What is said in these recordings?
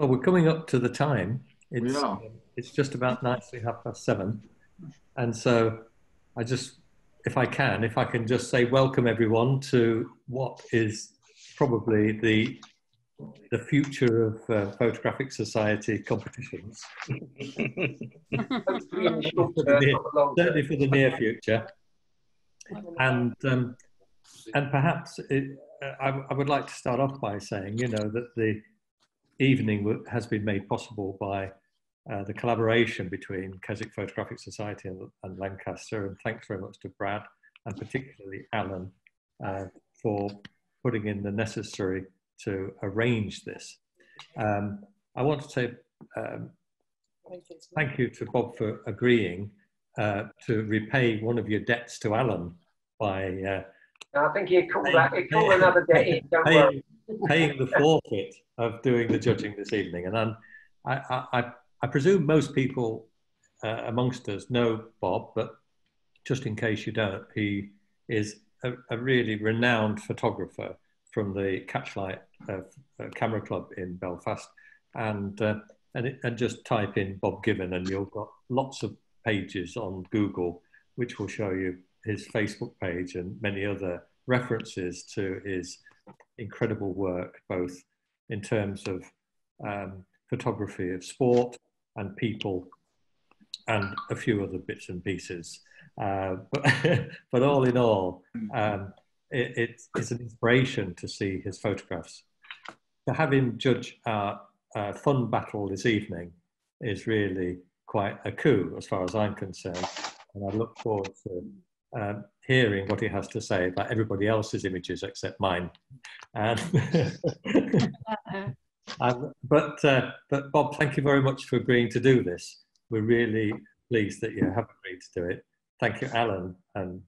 Well, we're coming up to the time. We It's are. it's just about nicely 7:30, and so I just, if I can just say welcome everyone to what is probably the future of photographic society competitions. Certainly for the near future, and perhaps I would like to start off by saying, that the evening has been made possible by the collaboration between Keswick Photographic Society and Lancaster, and thanks very much to Brad and particularly Alan for putting in the necessary to arrange this. I want to say thank you to Bob for agreeing to repay one of your debts to Alan by I think you call another day. Paying the forfeit of doing the judging this evening. And I presume most people amongst us know Bob, but just in case you don't, he is a really renowned photographer from the Catchlight Camera Club in Belfast. And just type in Bob Given and you'll got lots of pages on Google which will show you his Facebook page and many other references to his incredible work, both in terms of photography of sport and people and a few other bits and pieces. But all in all, it's an inspiration to see his photographs. To have him judge our fun battle this evening is really quite a coup as far as I'm concerned. And I look forward to hearing what he has to say about everybody else's images except mine. But Bob, thank you very much for agreeing to do this. We're really pleased that you have agreed to do it. Thank you, Alan, and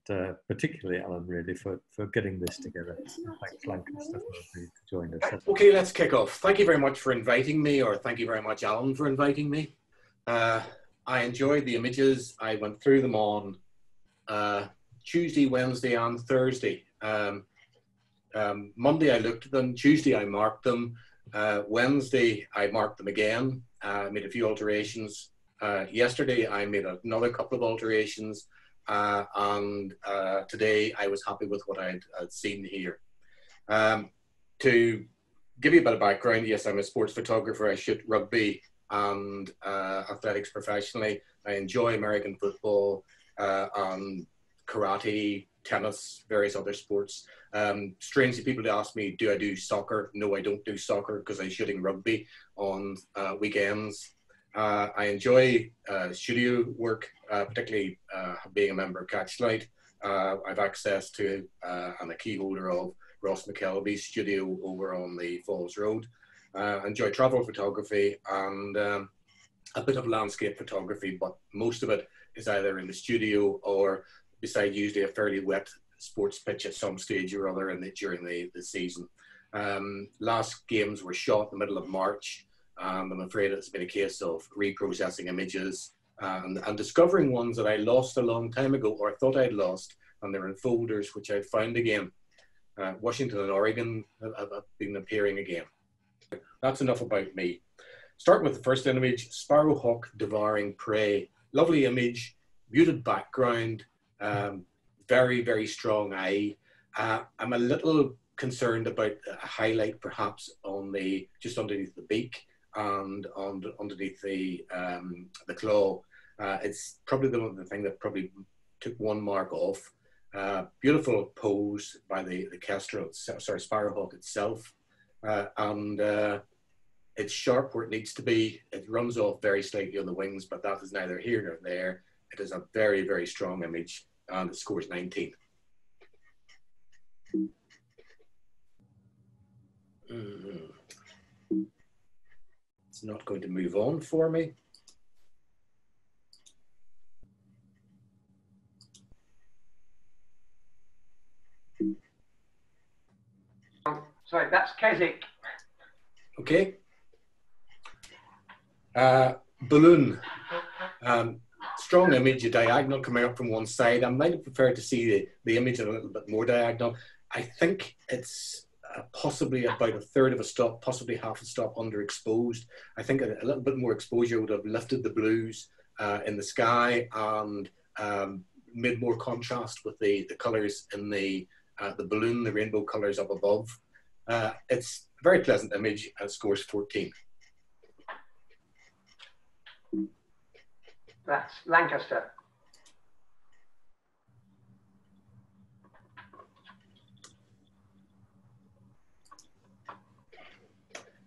particularly Alan, really, for getting this together. Thanks, Lancaster, for agreeing to join us. Okay, let's kick off. Thank you very much for inviting me, or thank you very much, Alan, for inviting me. I enjoyed the images. I went through them on Tuesday, Wednesday, and Thursday. Monday, I looked at them. Tuesday, I marked them. Wednesday, I marked them again. I made a few alterations. Yesterday, I made another couple of alterations. And today, I was happy with what I'd seen here. To give you a bit of background, yes, I'm a sports photographer. I shoot rugby and athletics professionally. I enjoy American football and karate, tennis, various other sports. Strangely, people ask me, do I do soccer? No, I don't do soccer because I'm shooting rugby on weekends. I enjoy studio work, particularly being a member of Catchlight. I've access to and a key holder of Ross McKelvey's studio over on the Falls Road. I enjoy travel photography and a bit of landscape photography, but most of it is either in the studio or beside usually a fairly wet sports pitch at some stage or other during the season. Last games were shot in the middle of March, and I'm afraid it's been a case of reprocessing images and discovering ones that I lost a long time ago or thought I'd lost, and they're in folders which I've found again. Washington and Oregon have been appearing again. That's enough about me. Start with the first image, sparrowhawk devouring prey. Lovely image, muted background, very, very strong eye. I'm a little concerned about a highlight perhaps on just underneath the beak and underneath the claw. It's probably the thing that probably took one mark off. Beautiful pose by the kestrel, sparrowhawk itself. And it's sharp where it needs to be. It runs off very slightly on the wings, but that is neither here nor there. It is a very, very strong image, and it scores 19. It's not going to move on for me. Sorry, that's Keswick. Okay. Balloon. Strong image, a diagonal coming up from one side. I might have preferred to see the image a little bit more diagonal. I think it's possibly about a third of a stop, possibly half a stop underexposed. I think a little bit more exposure would have lifted the blues in the sky and made more contrast with the colours in the balloon, the rainbow colours up above. It's a very pleasant image and it scores 14. That's Lancaster.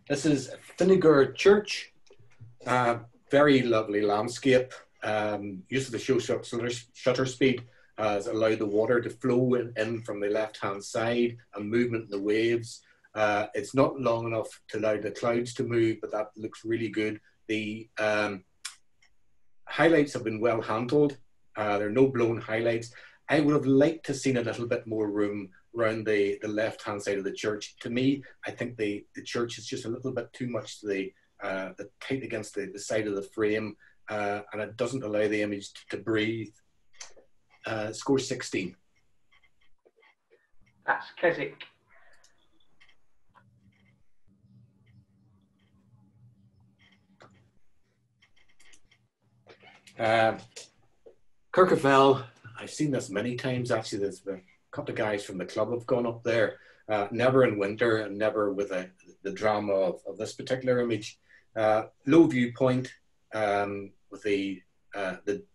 This is Vinegar Church. Very lovely landscape. Use of the show shutter speed has allowed the water to flow in from the left-hand side and movement in the waves. It's not long enough to allow the clouds to move, but that looks really good. The highlights have been well handled. There are no blown highlights. I would have liked to have seen a little bit more room around the left-hand side of the church. To me, I think the church is just a little bit too much to the tight against the side of the frame, and it doesn't allow the image to breathe. Score 16. That's Keswick. Kirkavell, I've seen this many times actually. There's been a couple of guys from the club have gone up there, never in winter and never with the drama of this particular image. Low viewpoint with the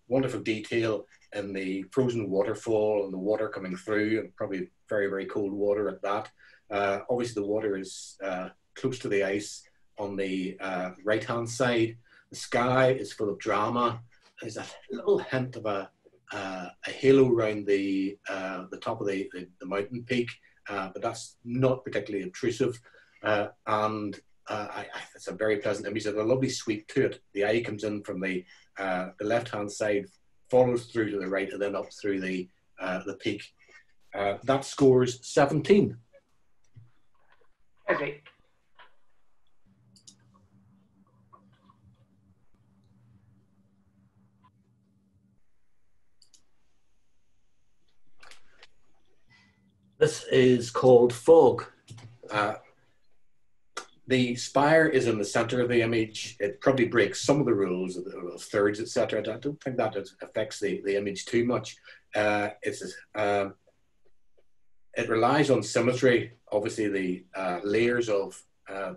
wonderful detail in the frozen waterfall and the water coming through, and probably very, very cold water at that. Obviously the water is close to the ice on the right-hand side. The sky is full of drama. There's a little hint of a halo around the top of the mountain peak, but that's not particularly intrusive. It's a very pleasant image. There's a lovely sweep to it. The eye comes in from the left-hand side, follows through to the right, and then up through the peak. That scores 17. Keswick. This is called Fog. The spire is in the center of the image. It probably breaks some of the rules of thirds, etc. I don't think that affects the image too much. It relies on symmetry. Obviously, the layers of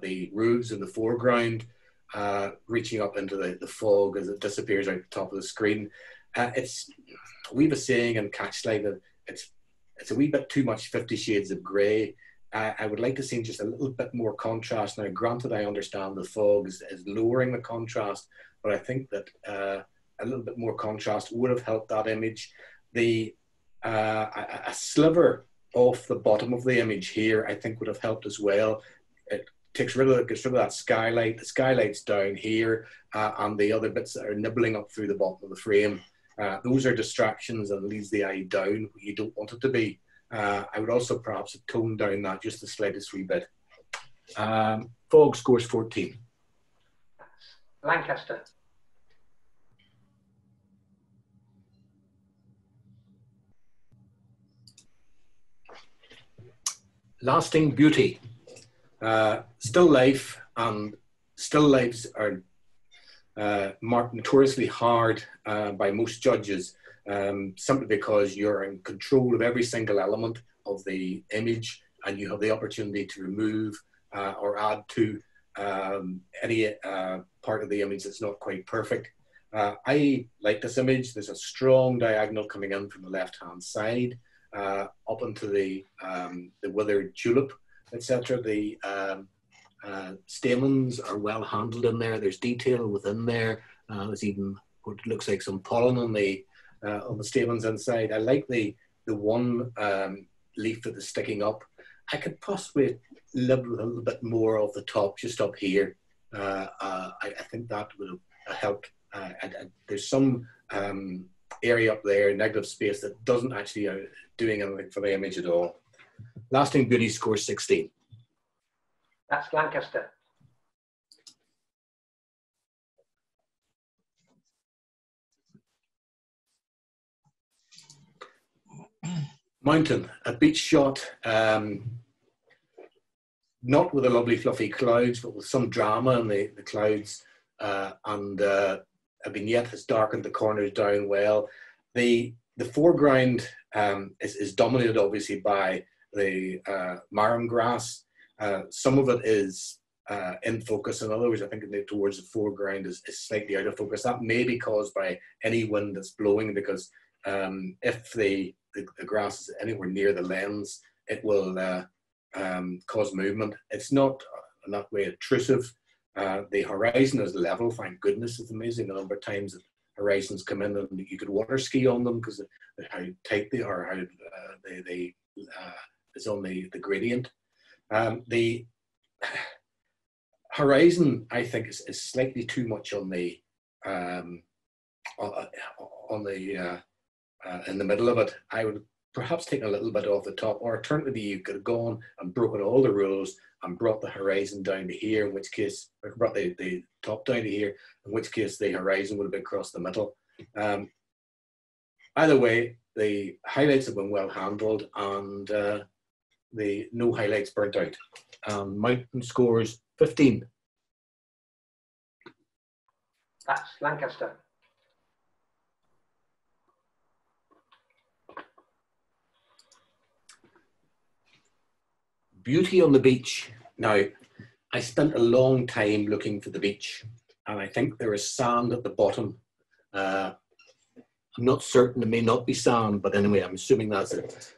the roofs in the foreground reaching up into the fog as it disappears out the top of the screen. We have a saying in Catchlight that it's a wee bit too much 50 Shades of Grey. I would like to see just a little bit more contrast. Now, granted, I understand the fog is lowering the contrast, but I think that a little bit more contrast would have helped that image. A sliver off the bottom of the image here, I think would have helped as well. It gets rid of that skylight. The skylight's down here, and the other bits that are nibbling up through the bottom of the frame. Those are distractions and leads the eye down where you don't want it to be. I would also perhaps have toned down that just the slightest wee bit. Fog scores 14. Lancaster. Lasting Beauty. Still life, and still lives are marked notoriously hard by most judges, simply because you're in control of every single element of the image, and you have the opportunity to remove or add to any part of the image that's not quite perfect. I like this image. There's a strong diagonal coming in from the left-hand side up into the withered tulip, etc. The stamens are well handled in there. There's detail within there. There's even what looks like some pollen on the stamens inside. I like the one leaf that is sticking up. I could possibly live with a little bit more of the top, just up here. I think that would have helped. There's some area up there, negative space, that doesn't actually doing anything for the image at all. Lasting Beauty scores 16. That's Lancaster. Mountain, a beach shot. not with the lovely fluffy clouds, but with some drama in the clouds. And a vignette has darkened the corners down well. The foreground is dominated obviously by the marram grass. Some of it is in focus. In other words, I think towards the foreground is slightly out of focus. That may be caused by any wind that's blowing, because if the grass is anywhere near the lens, it will cause movement. It's not in that way intrusive. The horizon is level, thank goodness. It's amazing the number of times that horizons come in and you could water ski on them because of how tight they are, how they is on the gradient. The horizon, I think, is slightly too much on the in the middle of it. I would perhaps take a little bit off the top, or alternatively, you could have gone and broken all the rules and brought the horizon down to here, in which case, or brought the top down to here, in which case the horizon would have been across the middle. Either way, the highlights have been well handled, and the no highlights burnt out. Mountain scores 15. That's Lancaster. Beauty on the beach. Now, I spent a long time looking for the beach, and I think there is sand at the bottom. I'm not certain, it may not be sand, but anyway, I'm assuming that's it.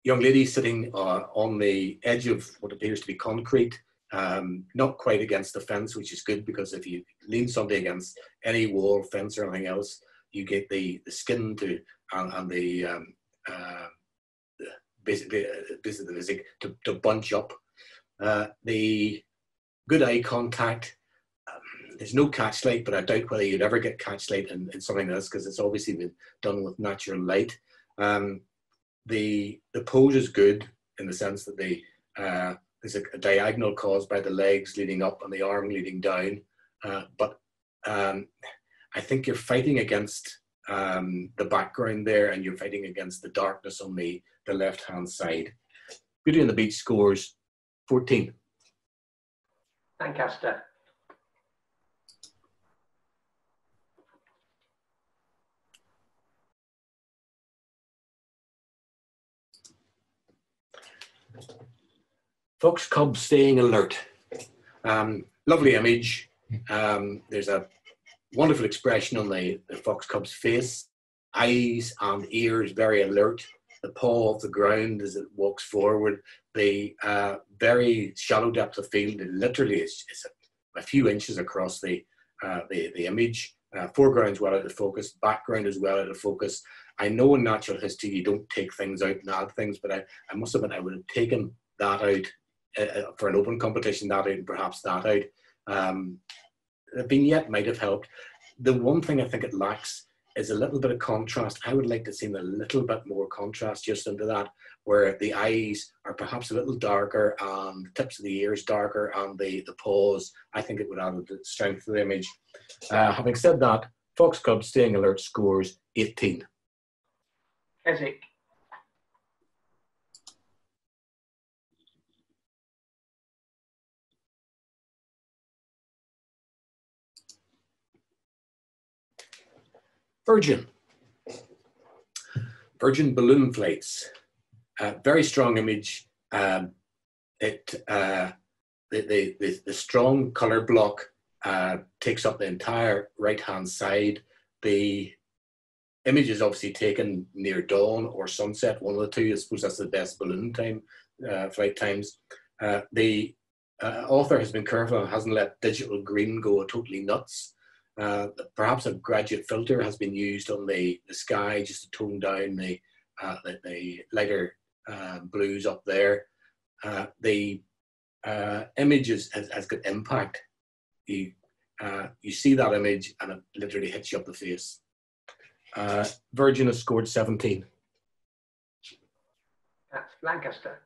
Young lady sitting on the edge of what appears to be concrete, not quite against the fence, which is good, because if you lean somebody against any wall, fence, or anything else, you get the skin to and the basically to bunch up. The good eye contact. There's no catch light, but I doubt whether you'd ever get catch light in something like this, because it's obviously been done with natural light. The pose is good in the sense that there's a diagonal caused by the legs leading up and the arm leading down. But I think you're fighting against the background there, and you're fighting against the darkness on the left-hand side. Beauty on the Beach scores 14. Lancaster. Fox cub staying alert. Lovely image. There's a wonderful expression on the fox cub's face. Eyes and ears very alert. The paw off the ground as it walks forward. The very shallow depth of field. It literally is a few inches across the image. Foreground's well out of focus. Background is well out of focus. I know in natural history you don't take things out and add things, but I must admit I would have taken that out for an open competition, that out and perhaps that out. A vignette might have helped. The one thing I think it lacks is a little bit of contrast. I would like to see a little bit more contrast just into that, where the eyes are perhaps a little darker and the tips of the ears darker and the paws. I think it would add the strength to the image. Having said that, Fox Cub staying alert scores 18. Keswick. Virgin balloon flights. Very strong image. The strong color block takes up the entire right-hand side. The image is obviously taken near dawn or sunset, one of the two. I suppose that's the best balloon time, flight times. The author has been careful and hasn't let digital green go totally nuts. Perhaps a graduate filter has been used on the sky just to tone down the lighter blues up there. The image has got impact. You see that image and it literally hits you up the face. Virgin has scored 17. That's Lancaster.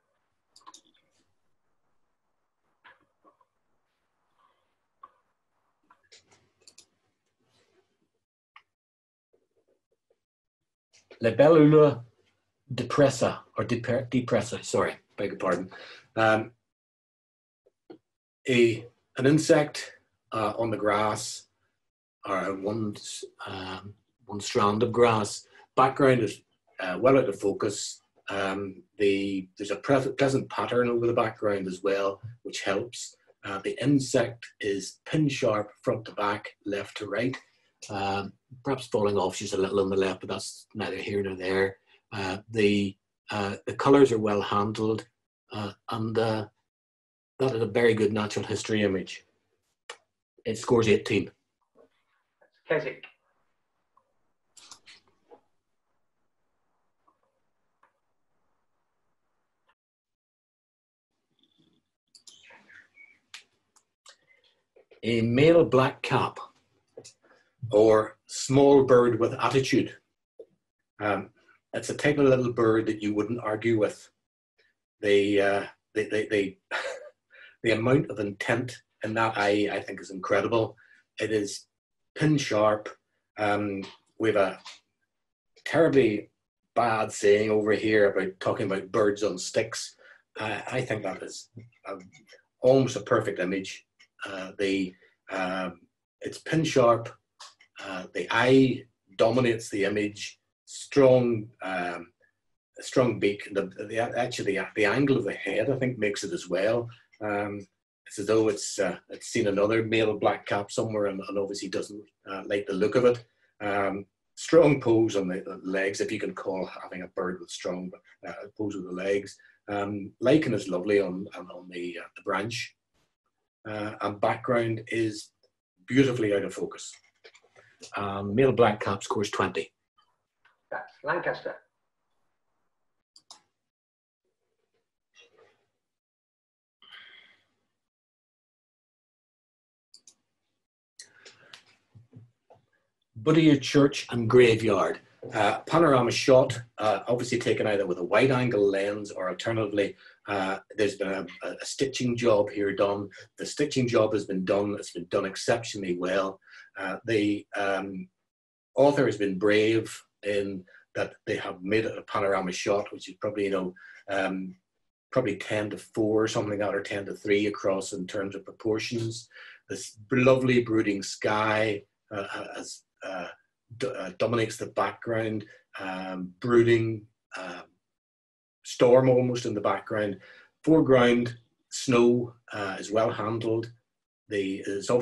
Libellula depressa, or depressa, sorry, beg your pardon. Um, an insect on the grass, or one strand of grass. Background is well out of focus. There's a pleasant pattern over the background as well, which helps. The insect is pin sharp front to back, left to right. Perhaps falling off just a little on the left, but that's neither here nor there. The colours are well handled, and that is a very good natural history image. It scores 18. That's Keswick. A male black cap, or small bird with attitude. It's a type of little bird that you wouldn't argue with. The amount of intent in that eye, I think, is incredible. It is pin sharp. We have a terribly bad saying over here about talking about birds on sticks. I think that is almost a perfect image. It's pin sharp. The eye dominates the image. Strong beak. The angle of the head, I think, makes it as well. It's as though it's seen another male black cap somewhere and obviously doesn't like the look of it. Strong pose on the legs, if you can call having a bird with strong pose with the legs. Lichen is lovely on the branch. And background is beautifully out of focus. Male black cap scores 20. That's Lancaster. Buddy Church and Graveyard. Panorama shot, obviously taken either with a wide angle lens or alternatively, there's been a stitching job here done. The stitching job has been done. It's been done exceptionally well. The author has been brave in that they have made it a panorama shot, which is probably, probably 10:4 or something like that, or 10:3 across in terms of proportions. This lovely brooding sky dominates the background, brooding storm almost in the background. Foreground, snow is well handled. There's a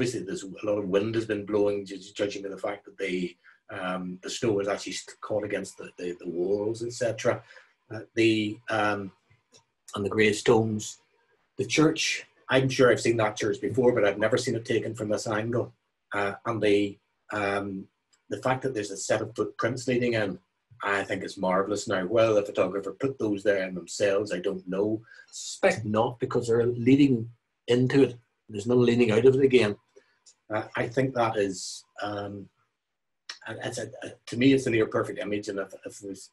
lot of wind has been blowing, judging by the fact that the snow is actually caught against the walls, etc. And the gravestones. The church, I'm sure I've seen that church before, but I've never seen it taken from this angle. And the fact that there's a set of footprints leading in, I think is marvellous. Now, whether the photographer put those there in themselves, I don't know. Suspect not, because they're leading into it. There's no leaning out of it again. I think that is, to me, it's a near perfect image. And if there's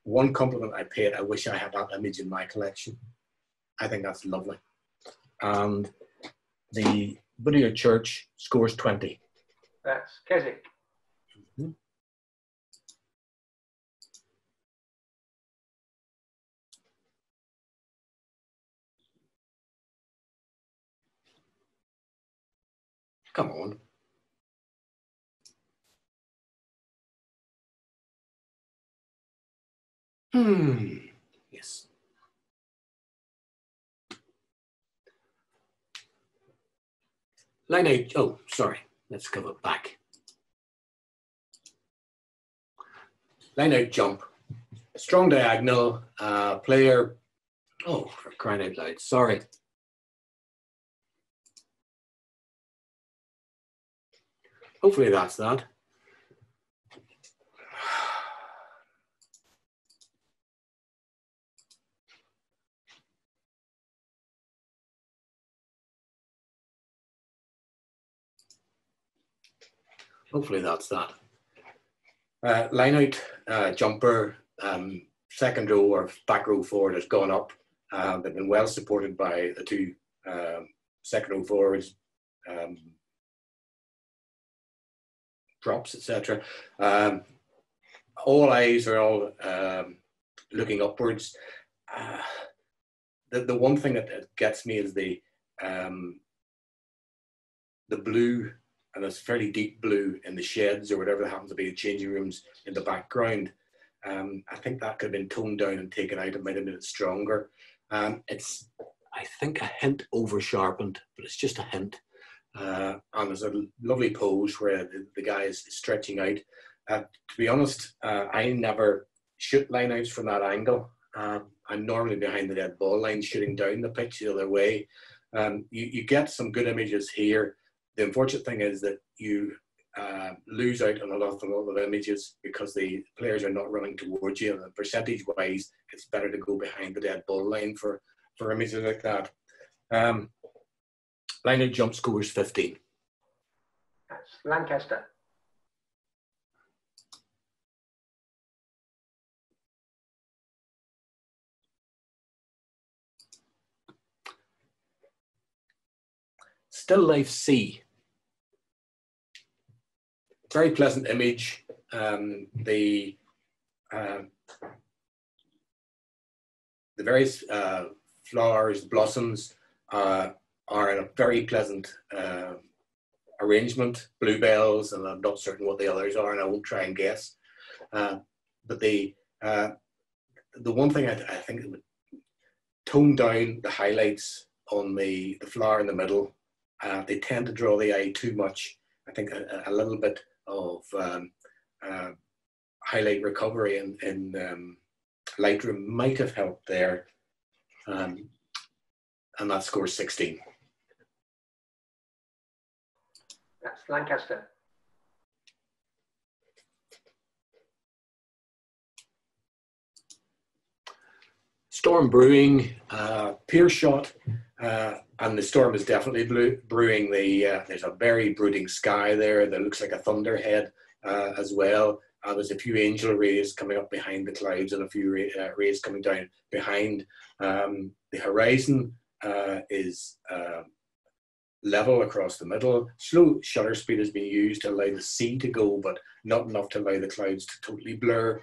one compliment I pay it, I wish I had that image in my collection. I think that's lovely. And the Buddy Church scores 20. That's Keswick. Mm-hmm. Come on. Yes. Line 8. Oh, sorry. Let's go back. Line out jump. Strong diagonal. Player. Oh, for crying out loud. Sorry. Hopefully that's that. Hopefully that's that. Line out jumper, second row or back row forward has gone up. They've been well supported by the two second row forwards, props, etc. All eyes are all looking upwards. the one thing that gets me is the blue, and it's fairly deep blue in the sheds or whatever that happens to be, the changing rooms in the background. I think that could have been toned down and taken out. It might have made it stronger. It's, I think, a hint over sharpened, but it's just a hint. And there's a lovely pose where the guy is stretching out. To be honest, I never shoot lineouts from that angle. I'm normally behind the dead ball line, shooting down the pitch the other way. You get some good images here. The unfortunate thing is that you lose out on a lot of images because the players are not running towards you. And percentage-wise, it's better to go behind the dead ball line for images like that. Line-out jump scores 15. That's Lancaster. Still life C. Very pleasant image. The various flowers, blossoms are in a very pleasant arrangement. Bluebells, and I'm not certain what the others are, and I won't try and guess. But the one thing I think that would tone down the highlights on the flower in the middle. They tend to draw the eye too much. I think a little bit of highlight recovery in Lightroom might have helped there. And that scores 16. That's Lancaster. Storm brewing, pier shot, and the storm is definitely brewing. There's a very brooding sky there that looks like a thunderhead as well. There's a few angel rays coming up behind the clouds and a few rays coming down behind. The horizon is level across the middle. Slow shutter speed has been used to allow the sea to go, but not enough to allow the clouds to totally blur.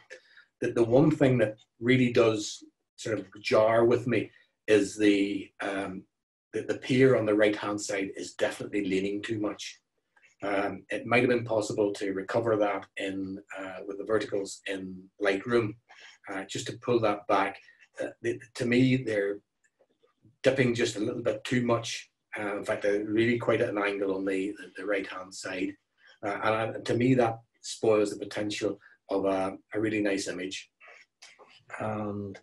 The one thing that really does sort of jar with me is the pier on the right hand side is definitely leaning too much. It might have been possible to recover that in with the verticals in Lightroom, just to pull that back. To me, they're dipping just a little bit too much. In fact, they're really quite at an angle on the right hand side, and to me that spoils the potential of a really nice image. And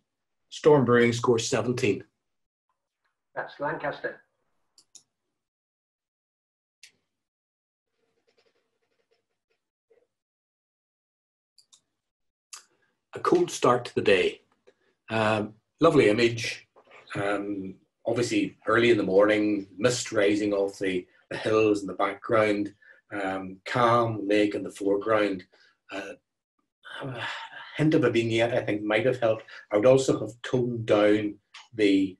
Storm Brewing scores 17. That's Lancaster. A cold start to the day. Lovely image. Obviously early in the morning, mist rising off the hills in the background, calm lake in the foreground. A hint of a vignette, I think, might have helped. I would also have toned down the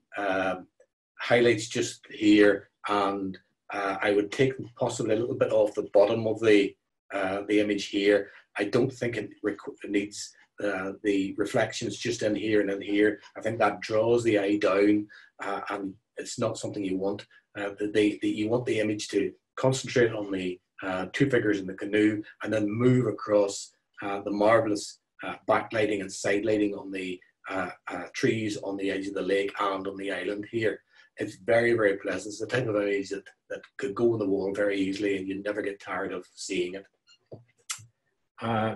highlights just here, and I would take possibly a little bit off the bottom of the image here. I don't think it needs the reflections just in here and in here. I think that draws the eye down, and it's not something you want. You want the image to concentrate on the two figures in the canoe and then move across the marvelous backlighting and side lighting on the trees on the edge of the lake and on the island here. It's very, very pleasant. It's the type of image that could go on the wall very easily and you'd never get tired of seeing it.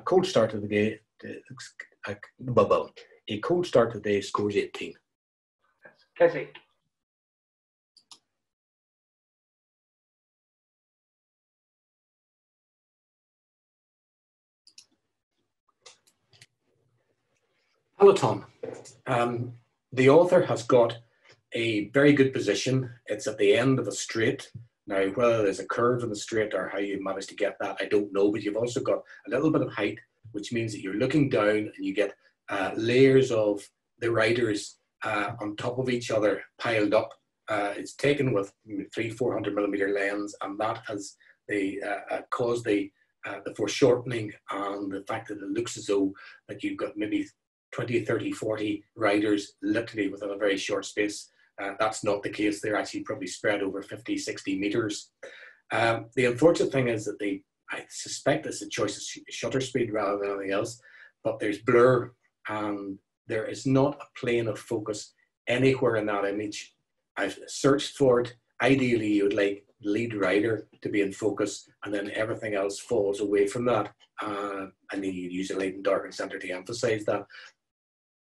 Cold start of the day. A cold start to the day scores 18. That's Keswick. Peloton. The author has got a very good position. It's at the end of a straight. Now, whether there's a curve in the straight or how you managed to get that, I don't know, but you've also got a little bit of height, which means that you're looking down and you get layers of the riders on top of each other piled up. It's taken with 300-400 millimeter lens, and that has caused the foreshortening and the fact that it looks as though that you've got maybe 20, 30, 40 riders literally within a very short space That's not the case. They're actually probably spread over 50, 60 meters. The unfortunate thing is that I suspect it's a choice of shutter speed rather than anything else, but there's blur and there is not a plane of focus anywhere in that image. I've searched for it. Ideally, you would like the lead rider to be in focus and then everything else falls away from that. And then you use a light and darken center to emphasize that.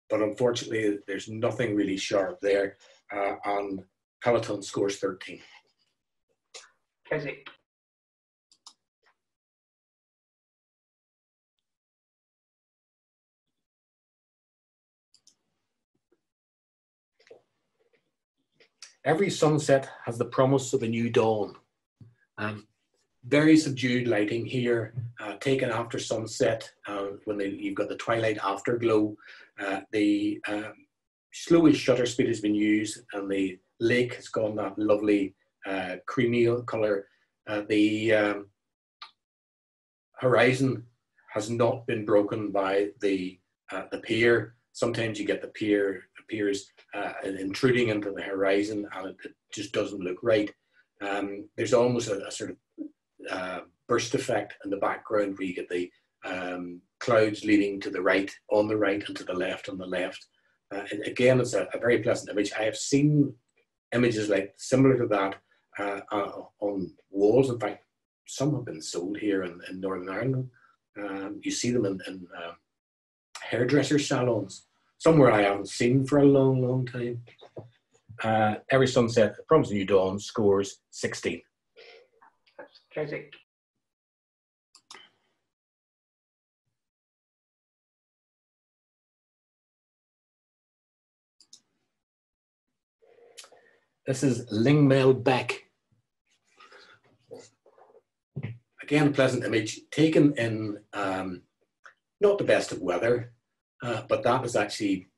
But unfortunately, there's nothing really sharp there. And Peloton scores 13. Keswick. Every sunset has the promise of a new dawn. Very subdued lighting here, taken after sunset, when you've got the twilight afterglow. The slowest shutter speed has been used, and the lake has gone that lovely creamy color. The horizon has not been broken by the pier. Sometimes you get the pier appears intruding into the horizon, and it just doesn't look right. There's almost a sort of burst effect in the background where you get the clouds leading to the right, on the right, and to the left on the left. And again, it's a very pleasant image. I have seen images like similar to that on walls. In fact, some have been sold here in Northern Ireland. You see them in hairdresser salons, somewhere I haven't seen for a long, long time. Every sunset, Promise of New Dawn scores 16. That's Keswick. This is Lingmel Beck. Again, a pleasant image taken in not the best of weather, but that has actually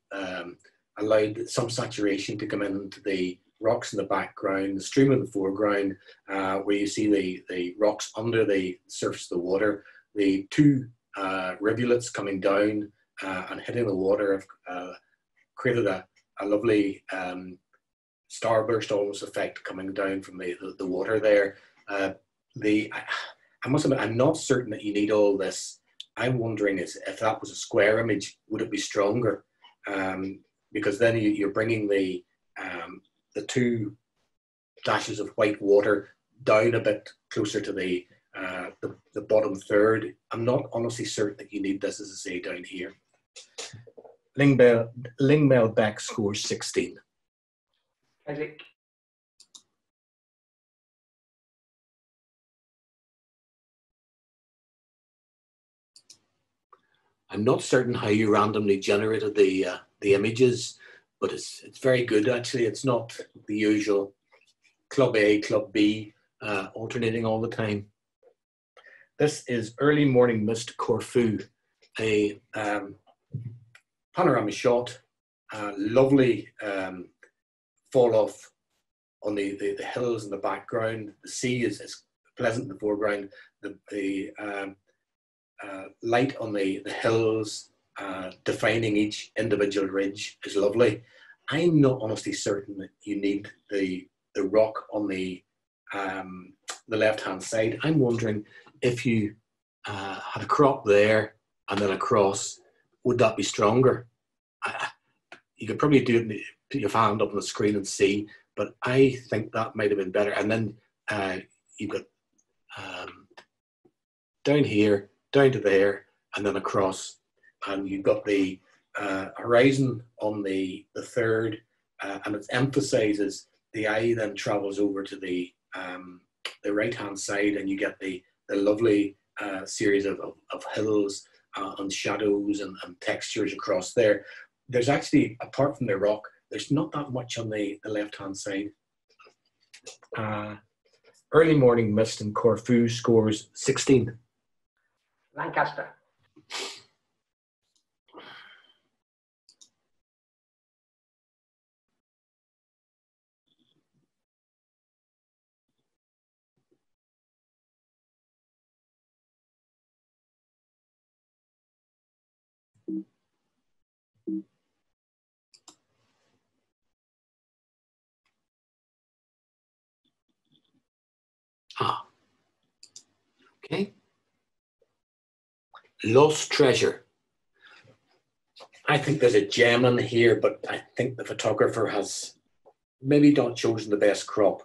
allowed some saturation to come into the rocks in the background, the stream in the foreground, where you see the rocks under the surface of the water. The two rivulets coming down and hitting the water have created a lovely starburst almost effect coming down from the water there. I must admit, I'm not certain that you need all this. I'm wondering if that was a square image, would it be stronger? Because then you're bringing the two dashes of white water down a bit closer to the bottom third. I'm not honestly certain that you need this, as I say, down here. Lingmel Beck scores 16. Keswick. I'm not certain how you randomly generated the images, but it's very good actually. It's not the usual Club A, Club B, alternating all the time. This is Early Morning Mist Corfu, a panorama shot, lovely fall off on the hills in the background. The sea is pleasant in the foreground. The light on the hills defining each individual ridge is lovely. I'm not honestly certain that you need the rock on the left-hand side. I'm wondering if you had a crop there and then a cross, would that be stronger? You could probably do it, put your hand up on the screen and see, but I think that might have been better. And then you've got down here, down to there, and then across, and you've got the horizon on the third, and it emphasizes the eye then travels over to the right-hand side, and you get the lovely series of hills and shadows and textures across there. There's actually, apart from the rock, there's not that much on the left-hand side. Early Morning Mist in Corfu scores 16. Lancaster. Ah, okay. Lost treasure. I think there's a gem in here, but I think the photographer has maybe not chosen the best crop.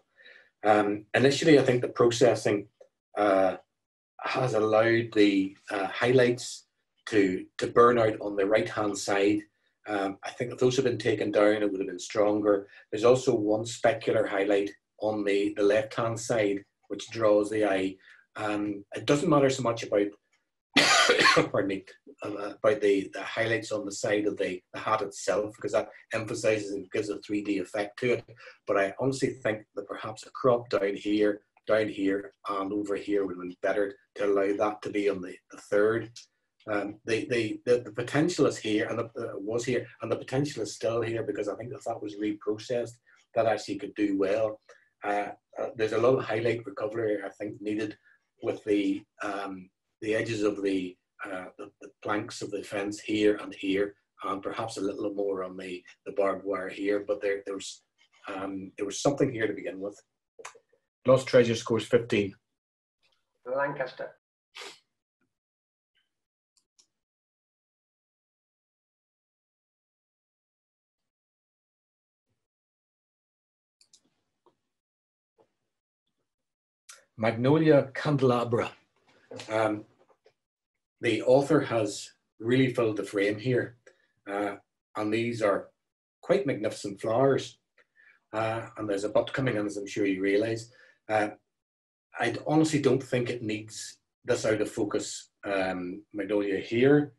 Initially, I think the processing has allowed the highlights to burn out on the right-hand side. I think if those had been taken down, it would have been stronger. There's also one specular highlight on the left-hand side, which draws the eye. It doesn't matter so much about, pardon me, about the highlights on the side of the hat itself, because that emphasizes and gives a 3D effect to it. But I honestly think that perhaps a crop down here, and over here would have been better to allow that to be on the third. The potential is here, and was here, and the potential is still here, because I think if that was reprocessed, that actually could do well. There's a lot of highlight recovery, I think, needed with the edges of the planks of the fence here, and perhaps a little more on the barbed wire here. But there was something here to begin with. Lost treasure scores 15. Lancaster. Magnolia candelabra. The author has really filled the frame here, and these are quite magnificent flowers. And there's a butt coming in, as I'm sure you realise. I honestly don't think it needs this out of focus magnolia here,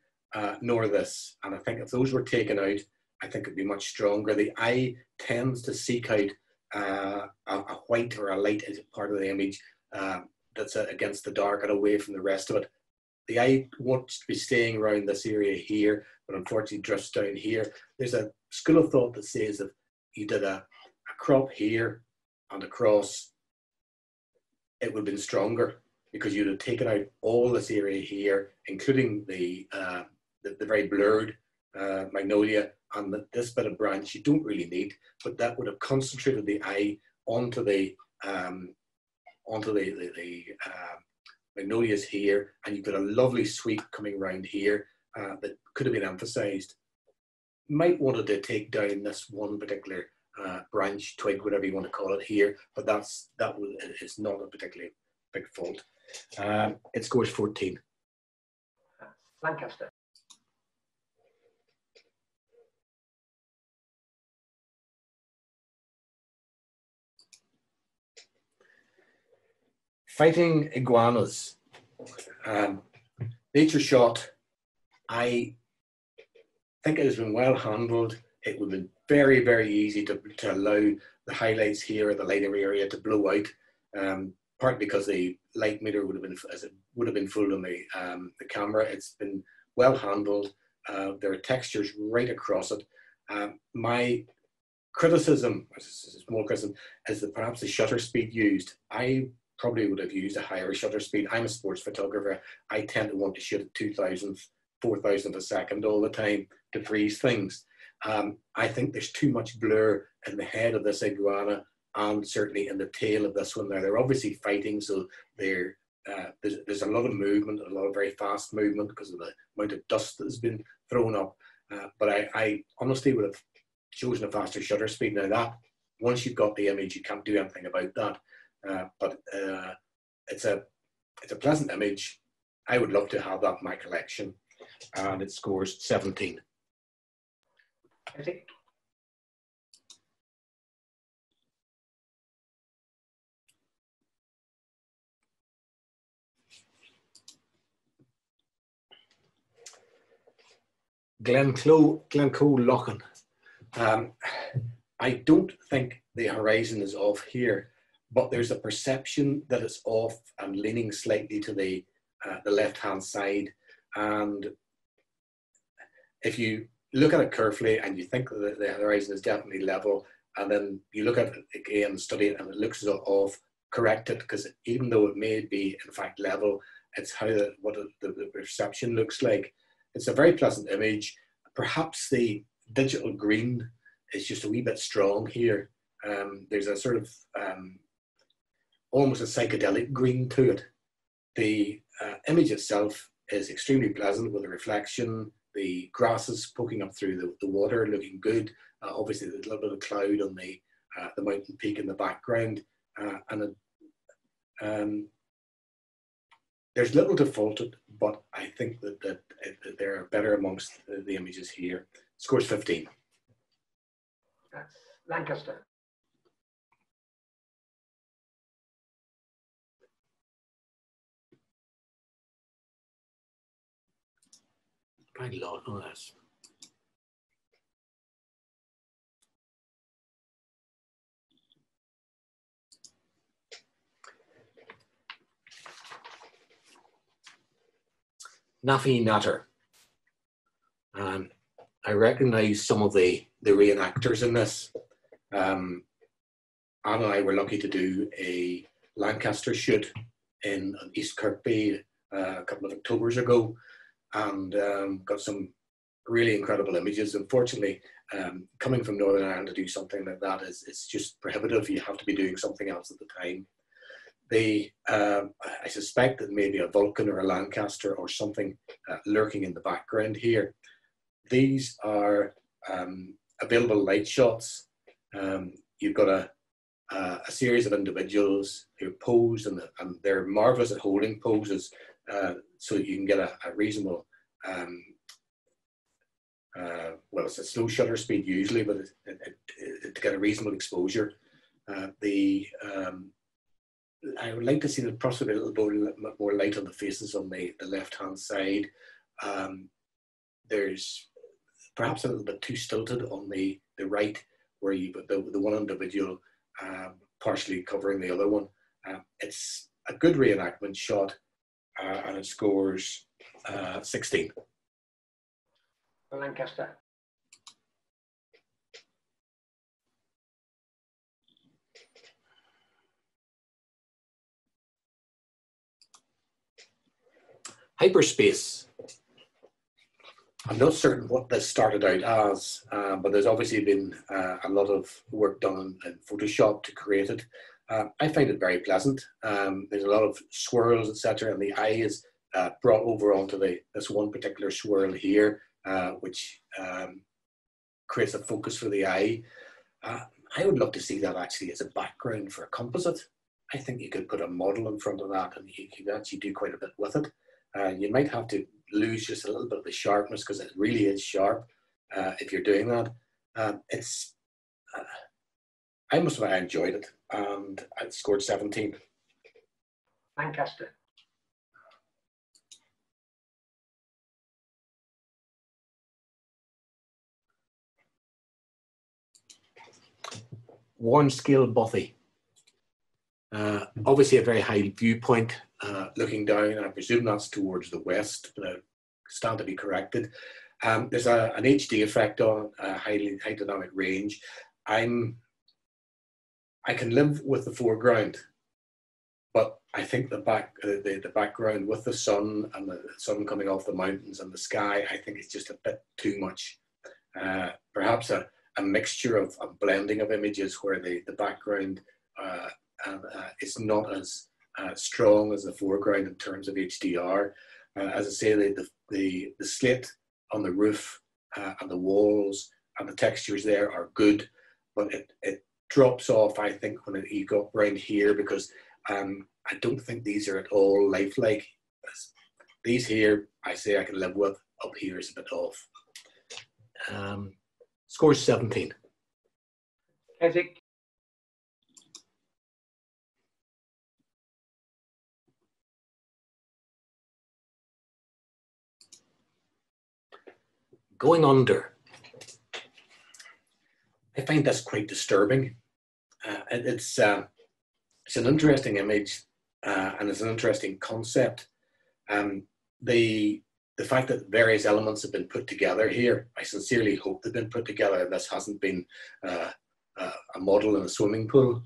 nor this. And I think if those were taken out, I think it'd be much stronger. The eye tends to seek out a white or a light part of the image that's against the dark and away from the rest of it. The eye wants to be staying around this area here, but unfortunately drifts down here. There's a school of thought that says if you did a crop here and across, it would have been stronger, because you'd have taken out all this area here, including the very blurred magnolia and this bit of branch you don't really need, but that would have concentrated the eye onto the magnolias here, and you've got a lovely sweep coming around here that could have been emphasized. Might wanted to take down this one particular branch, twig, whatever you want to call it here, but that is not a particularly big fault. It scores 14. Lancaster. Fighting iguanas. Nature shot. I think it has been well handled. It would have been very, very easy to allow the highlights here at the lighter area to blow out, partly because the light meter would have been full on the camera. It's been well handled. There are textures right across it. My criticism, small criticism, is that perhaps the shutter speed used. I probably would have used a higher shutter speed. I'm a sports photographer. I tend to want to shoot at 2,000, 4,000 a second all the time to freeze things. I think there's too much blur in the head of this iguana, and certainly in the tail of this one. Now, they're obviously fighting, so there's a lot of movement, a lot of very fast movement because of the amount of dust that has been thrown up. But I honestly would have chosen a faster shutter speed. Now that, once you've got the image, you can't do anything about that. But it's a pleasant image. I would love to have that in my collection, and it scores 17. Keswick. Glencoe Lochan. I don't think the horizon is off here, but there's a perception that it's off and leaning slightly to the left-hand side. And if you look at it carefully and you think that the horizon is definitely level, and then you look at it again and study it and it looks off, correct it, because even though it may be in fact level, it's how what the perception looks like. It's a very pleasant image. Perhaps the digital green is just a wee bit strong here. There's a sort of almost a psychedelic green to it. The image itself is extremely pleasant with the reflection, the grasses poking up through the water, looking good. Obviously, there's a little bit of cloud on the mountain peak in the background, there's little to fault it, but I think that they're better amongst the images here. Scores 15. That's Lancaster. Quite a lot on this. Naffy Natter. I recognise some of the reenactors in this. Anne and I were lucky to do a Lancaster shoot in East Kirkby a couple of Octobers ago, and got some really incredible images. Unfortunately, coming from Northern Ireland to do something like that is just prohibitive. You have to be doing something else at the time. I suspect that maybe a Vulcan or a Lancaster or something lurking in the background here. These are available light shots. You've got a series of individuals who pose, and they're marvelous at holding poses, so you can get a reasonable, well, it's a slow shutter speed usually, but to get a reasonable exposure. I would like to see the possibly a little bit more light on the faces on the left-hand side. There's perhaps a little bit too stilted on the right, where you put the one individual partially covering the other one. It's a good reenactment shot, and it scores 16. Lancaster. Hyperspace. I'm not certain what this started out as, but there's obviously been a lot of work done in Photoshop to create it. I find it very pleasant. There's a lot of swirls, etc., and the eye is brought over onto this one particular swirl here, which creates a focus for the eye. I would love to see that actually as a background for a composite. I think you could put a model in front of that, and you could actually do quite a bit with it. You might have to lose just a little bit of the sharpness, because it really is sharp if you're doing that. I must have enjoyed it, and I scored 17. Lancaster. Warren Scale Bothy. Obviously a very high viewpoint, looking down. I presume that's towards the west, but I stand to be corrected. There's an HD effect on high dynamic range. I can live with the foreground, but I think the background with the sun and the sun coming off the mountains and the sky, I think it's just a bit too much. Perhaps a mixture of a blending of images where the background is not as strong as the foreground in terms of HDR. As I say, the slate on the roof and the walls and the textures there are good, but it drops off, I think, when you go around here, because I don't think these are at all lifelike. These here, I say I can live with. Up here is a bit off. Scores 17. Keswick. Going Under. I find this quite disturbing. It's an interesting image, and it's an interesting concept. The fact that various elements have been put together here, I sincerely hope they've been put together. This hasn't been a model in a swimming pool,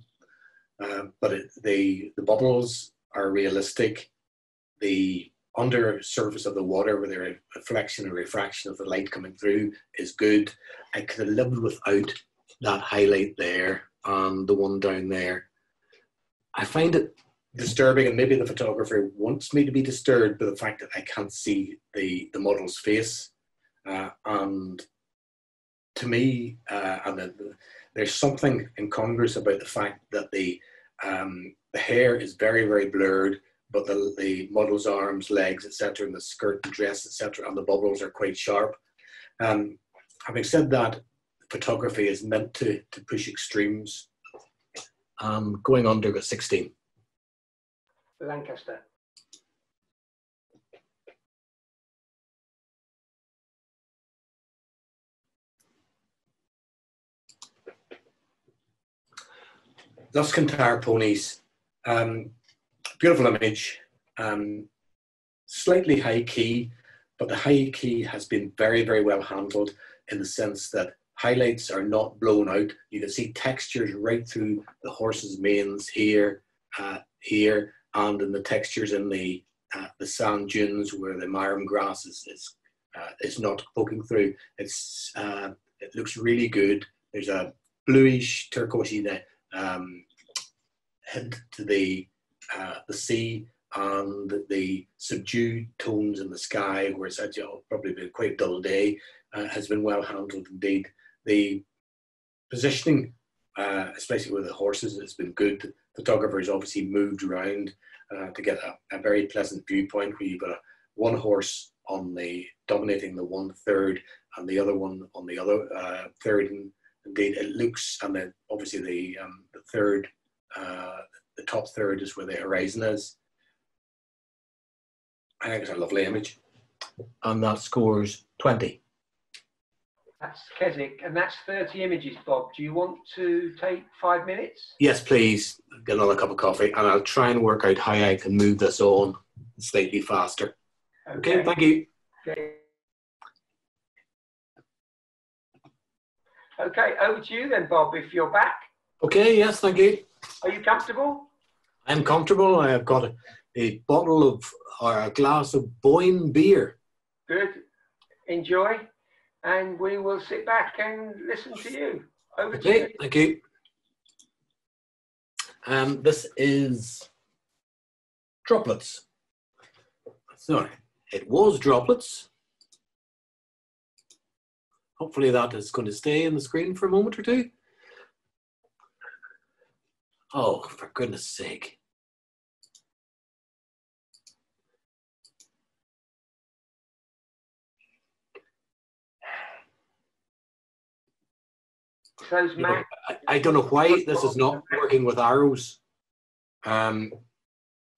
but the bubbles are realistic. The under surface of the water, where the reflection and refraction of the light coming through, is good. I could have lived without that highlight there and the one down there. I find it disturbing, and maybe the photographer wants me to be disturbed by the fact that I can't see the model's face. And to me, there's something incongruous about the fact that the hair is very, very blurred, but the model's arms, legs, etc., and the skirt, the dress, etc., and the bubbles are quite sharp. Having said that, photography is meant to push extremes. Going under at 16. Lancaster. Luscantar ponies. Beautiful image. Slightly high key, but the high key has been very, very well handled in the sense that highlights are not blown out. You can see textures right through the horse's manes here, here, and in the textures in the sand dunes where the marram grass is not poking through. It looks really good. There's a bluish turquoisey hint to the sea, and the subdued tones in the sky, where it's actually probably been quite a dull day, has been well handled indeed. The positioning, especially with the horses, has been good. Photographers obviously moved around to get a very pleasant viewpoint where you've got one horse on dominating the 1/3 and the other one on the other third. And indeed, it looks, and then obviously the third, the top third is where the horizon is. I think it's a lovely image, and that scores 20. That's Keswick, and that's 30 images, Bob. Do you want to take 5 minutes? Yes, please. Get another cup of coffee, and I'll try and work out how I can move this on slightly faster. Okay, thank you. Okay, over to you then, Bob, if you're back. Okay, yes, thank you. Are you comfortable? I'm comfortable. I have got a bottle of, or a glass of Boyne beer. Good. Enjoy. And we will sit back and listen to you. Over to you. Thank you. This is droplets. Sorry, it was droplets. Hopefully that is going to stay in the screen for a moment or two. Oh, for goodness sake. I don't know why this is not working with arrows.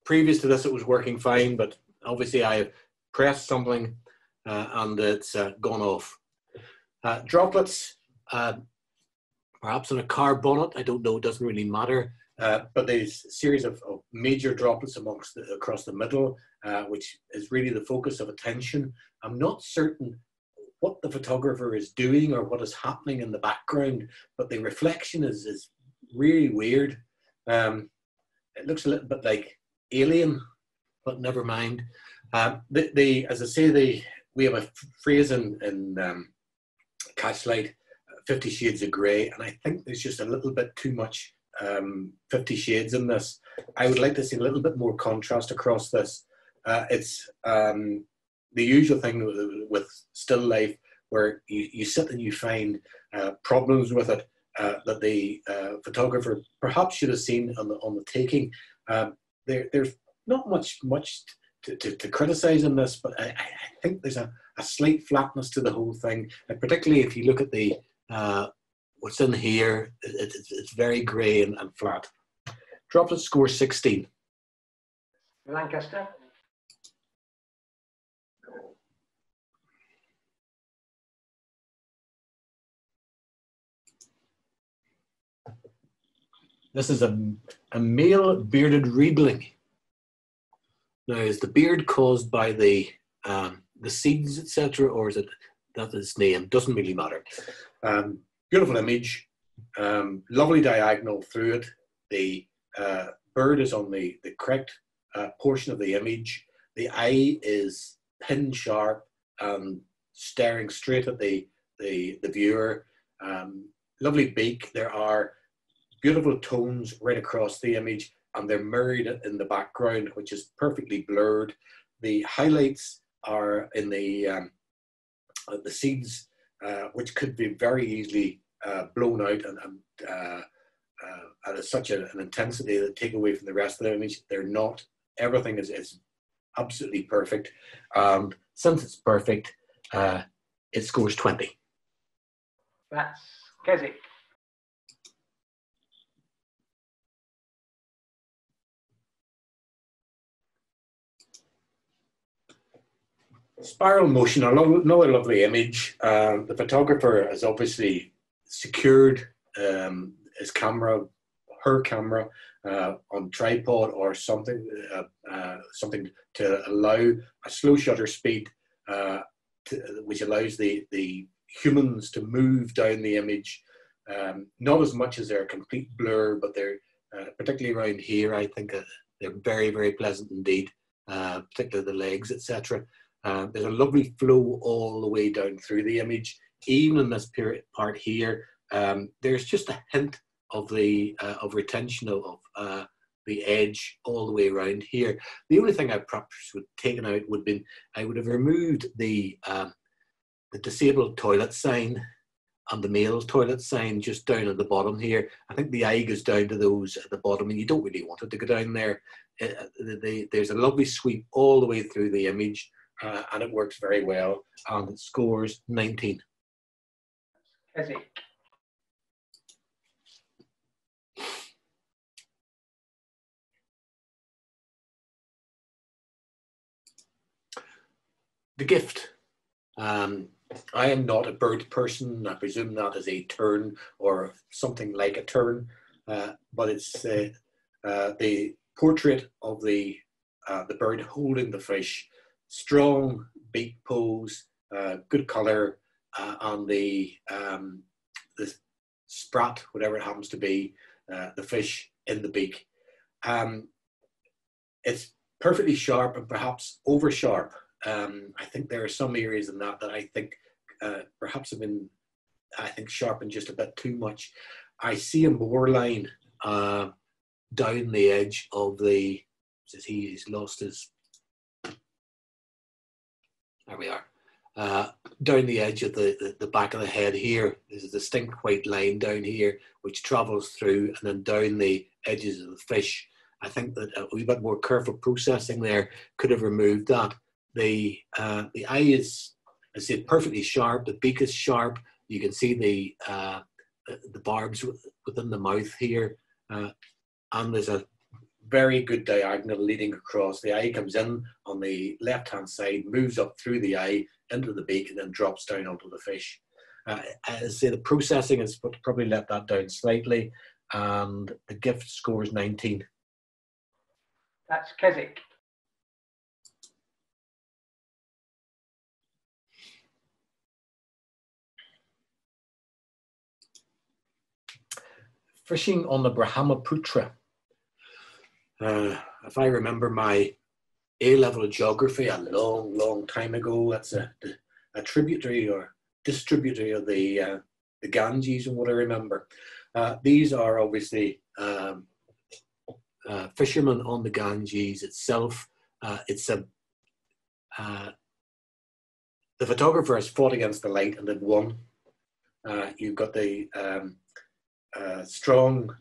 Previous to this, it was working fine, but obviously I have pressed something and it's gone off. Droplets, perhaps on a car bonnet, I don't know, it doesn't really matter. But there's a series of major droplets across the middle, which is really the focus of attention. I'm not certain what the photographer is doing or what is happening in the background, but the reflection is really weird. It looks a little bit like Alien, but never mind. As I say, we have a phrase in Catchlight, 50 Shades of Grey, and I think there's just a little bit too much 50 Shades in this. I would like to see a little bit more contrast across this. It's the usual thing with still life, where you sit and you find problems with it that the photographer perhaps should have seen on the taking. There's not much to criticize in this, but I think there's a slight flatness to the whole thing, and particularly if you look at the what's in here, it's very grey and flat. Droplet score 16. Lancaster. This is a male bearded riebling. Now, is the beard caused by the seeds, etc., or is it that its name? Doesn't really matter. Beautiful image, lovely diagonal through it. The bird is on the correct portion of the image. The eye is pin sharp and staring straight at the viewer. Lovely beak. There are beautiful tones right across the image. and they're mirrored in the background, which is perfectly blurred. The highlights are in the seeds, which could be very easily blown out and at such an intensity that take away from the rest of the image. They're not. Everything is absolutely perfect. And since it's perfect, it scores 20. That's Keswick. Spiral motion, another lovely image. The photographer has obviously secured his camera, her camera, on tripod or something, something to allow a slow shutter speed, which allows the humans to move down the image, not as much as they're a complete blur, but they're particularly around here. I think they're very, very pleasant indeed, particularly the legs, etc. There's a lovely flow all the way down through the image. Even in this part here, there's just a hint of the of retention of the edge all the way around here. The only thing I perhaps would have taken out would be I would have removed the disabled toilet sign and the male toilet sign just down at the bottom here. I think the eye goes down to those at the bottom, and you don't really want it to go down there. There's a lovely sweep all the way through the image, and it works very well, and it scores 19. Keswick. The gift. I am not a bird person. I presume that is a tern or something like a tern, but it's the portrait of the bird holding the fish. Strong beak pose, good color, and the sprat, whatever it happens to be, the fish in the beak. It's perfectly sharp and perhaps over sharp. I think there are some areas in that I think perhaps have been, sharpened just a bit too much. I see a moor line down the edge of the, says he's lost his, there we are, down the edge of the back of the head here. There's a distinct white line down here which travels through and then down the edges of the fish. I think that a wee bit more careful processing there could have removed that. The eye is, I say, perfectly sharp. The beak is sharp. You can see the barbs within the mouth here, and there's a very good diagonal leading across. The eye comes in on the left-hand side, moves up through the eye into the beak, and then drops down onto the fish. As I say, the processing is probably let that down slightly, and the gift scores 19. That's Keswick. Fishing on the Brahmaputra. If I remember my A-level of geography a long, long time ago, that's a tributary or distributary of the Ganges, and what I remember. These are obviously fishermen on the Ganges itself. The photographer has fought against the light and then won. You've got the strong,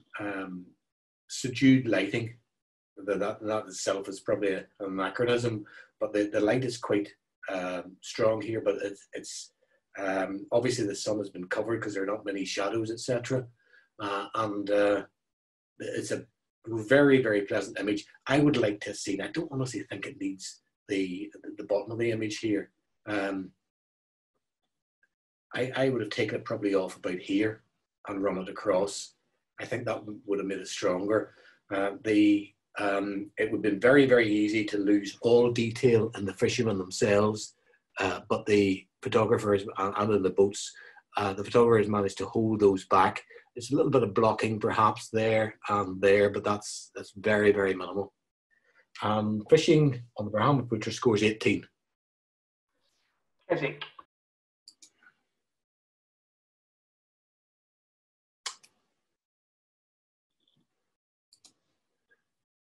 subdued lighting. That itself is probably an anachronism, but the light is quite strong here. But it's obviously the sun has been covered because there are not many shadows, etc. And it's a very, very pleasant image. I would like to see. I don't honestly think it needs the bottom of the image here. I would have taken it probably off about here and run it across. I think that would have made it stronger. It would have been very, very easy to lose all detail in the fishermen themselves, but the photographers and in the boats, the photographer has managed to hold those back. It's a little bit of blocking perhaps there and there, but that's very, very minimal. Fishing on the Brahmaputra scores 18. Keswick.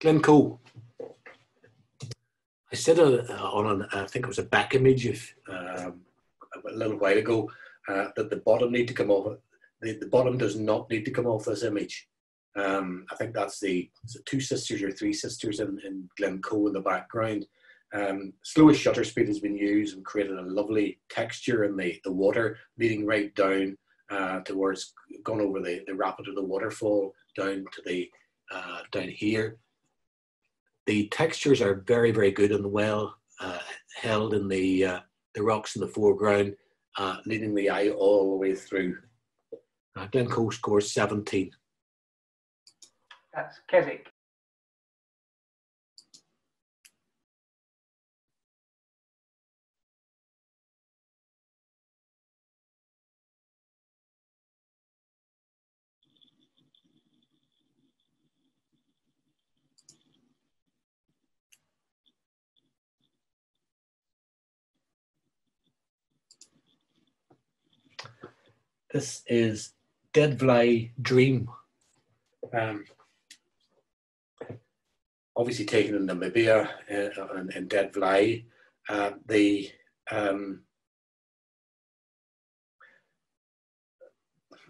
Glencoe. I said I think it was a back image a little while ago that the bottom need to come off. The bottom does not need to come off this image. I think that's the two sisters or three sisters in Glencoe in the background. Slowest shutter speed has been used and created a lovely texture in the water, leading right down towards going over the rapid of the waterfall down to the down here. The textures are very, very good and well held in the rocks in the foreground, leading the eye all the way through. Glencoe scores 17. That's Keswick. This is Deadfly Dream. Obviously taken in Namibia in Deadfly.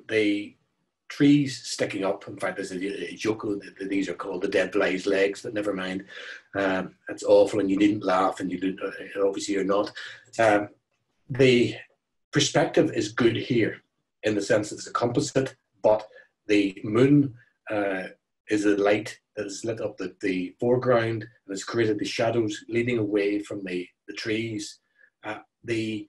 The trees sticking up. In fact, there's a joke that these are called the Deadfly's legs, but never mind. It's awful, and you needn't laugh, and obviously you're not. The perspective is good here in the sense that it's a composite, but the moon is a light that has lit up the foreground and has created the shadows leading away from the trees. The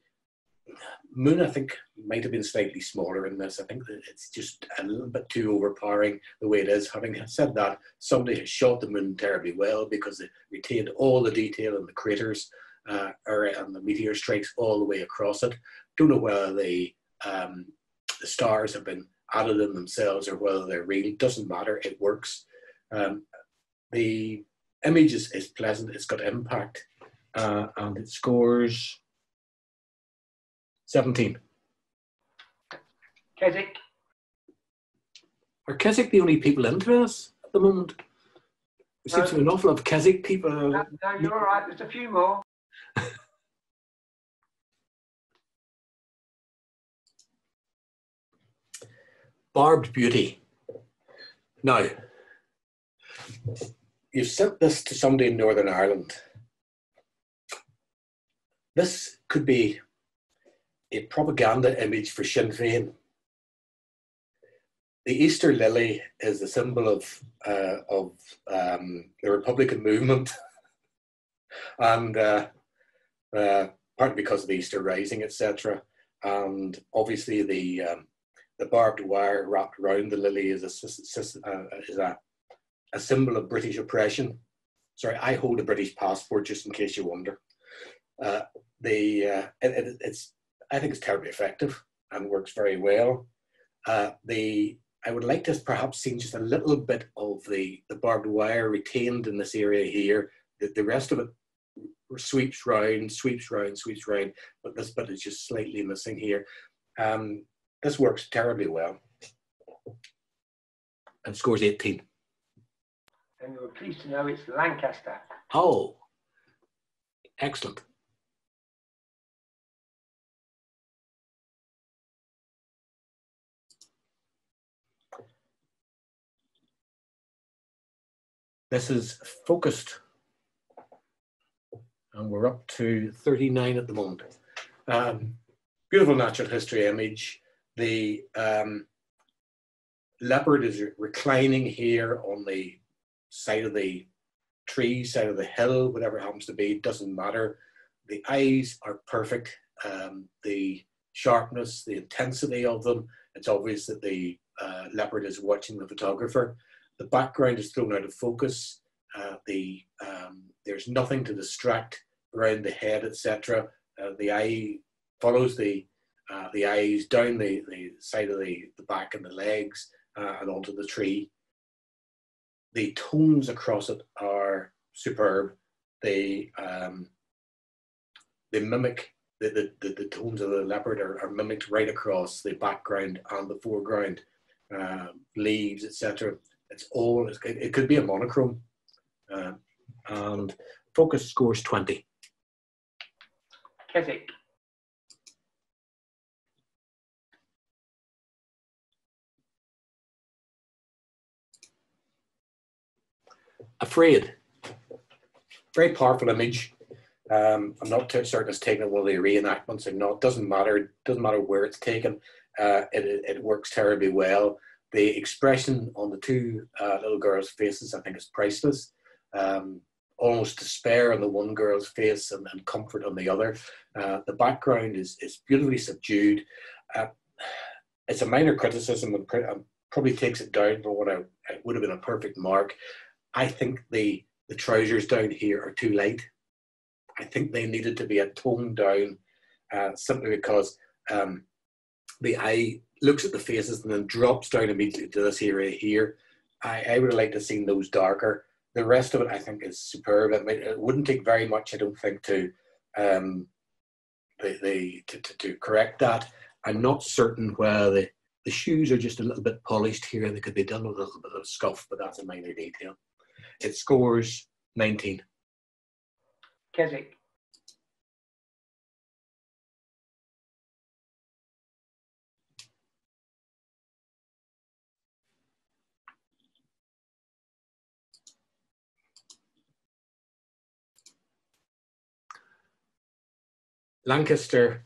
moon, I think, might have been slightly smaller in this. I think that it's just a little bit too overpowering the way it is. Having said that, somebody has shot the moon terribly well because it retained all the detail in the craters and the meteor strikes all the way across it. Don't know whether the stars have been added in themselves or whether they're real. Doesn't matter, it works. The image is pleasant, it's got impact, and it scores 17. Keswick. Are Keswick the only people into us at the moment? There seems to be an awful lot of Keswick people. No, you're all right, there's a few more. Barbed Beauty. Now, you've sent this to somebody in Northern Ireland. This could be a propaganda image for Sinn Féin. The Easter lily is a symbol of the Republican movement, and partly because of the Easter Rising, etc. And obviously the barbed wire wrapped around the lily is a symbol of British oppression. Sorry, I hold a British passport, just in case you wonder. I think it's terribly effective and works very well. I would like to perhaps see just a little bit of the barbed wire retained in this area here. The rest of it sweeps round, but this bit is just slightly missing here. This works terribly well. And scores 18. And you're pleased to know it's Lancaster. Oh, excellent. This is focused, and we're up to 39 at the moment. Beautiful natural history image. The leopard is reclining here on the side of the tree, side of the hill, whatever it happens to be, doesn't matter. The eyes are perfect. The sharpness, the intensity of them, it's obvious that the leopard is watching the photographer. The background is thrown out of focus. There's nothing to distract around the head, etc. The eye follows the eyes down the side of the back and the legs and onto the tree. The tones across it are superb. They mimic the tones of the leopard are mimicked right across the background and the foreground, leaves, etc. It could be a monochrome. And Focus scores 20. Keswick. Afraid. Very powerful image. I'm not certain it's taken one of the reenactments or not. Doesn't matter. It doesn't matter where it's taken. It works terribly well. The expression on the two little girls' faces, I think, is priceless. Almost despair on the one girl's face and comfort on the other. The background is beautifully subdued. It's a minor criticism and probably takes it down from what it would have been a perfect mark. I think the trousers down here are too light. I think they needed to be a tone down, simply because the eye looks at the faces and then drops down immediately to this area here. I would have liked to have seen those darker. The rest of it, I think, is superb. It wouldn't take very much, I don't think, to correct that. I'm not certain whether the shoes are just a little bit polished here and they could be done with a little bit of scuff, but that's a minor detail. It scores 19. Keswick. Lancaster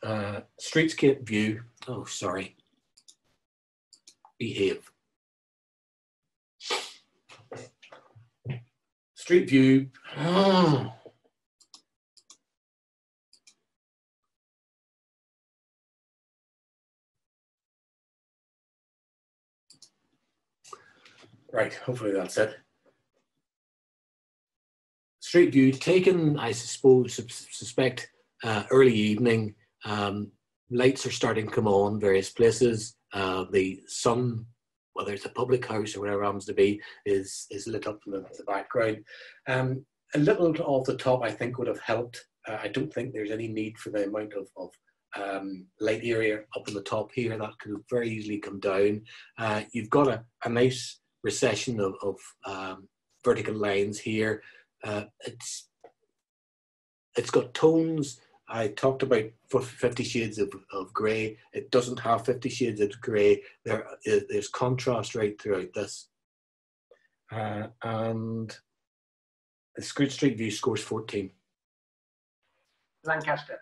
streetscape view. Oh, sorry. Behave. Street view. Right, hopefully that's it. Street view taken, I suspect, early evening. Lights are starting to come on various places. The sun, whether it's a public house or whatever it happens to be, is lit up in the background. A little off the top, I think, would have helped. I don't think there's any need for the amount of light area up in the top here. That could have very easily come down. You've got a nice recession of vertical lines here. It's got tones. I talked about 50 shades of grey. It doesn't have 50 shades of grey. There's contrast right throughout this. And the Scrooge Street view scores 14. Lancaster.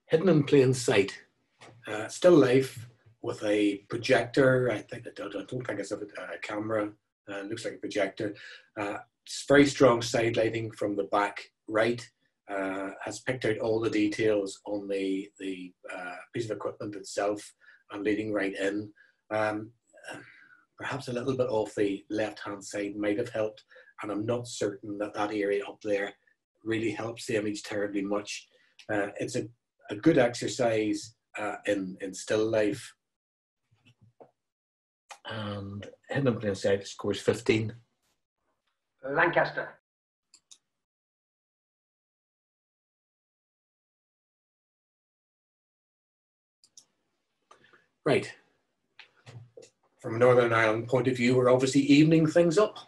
Hidden in plain sight. Still life with a projector. I don't think it's a camera. Looks like a projector. It's very strong side lighting from the back right. Has picked out all the details on the piece of equipment itself and leading right in. Perhaps a little bit off the left-hand side might have helped, and I'm not certain that area up there really helps the image terribly much. It's a good exercise in still life. And Hidden in Plain Sight scores 15. Lancaster. Right. From a Northern Ireland point of view, we're obviously evening things up.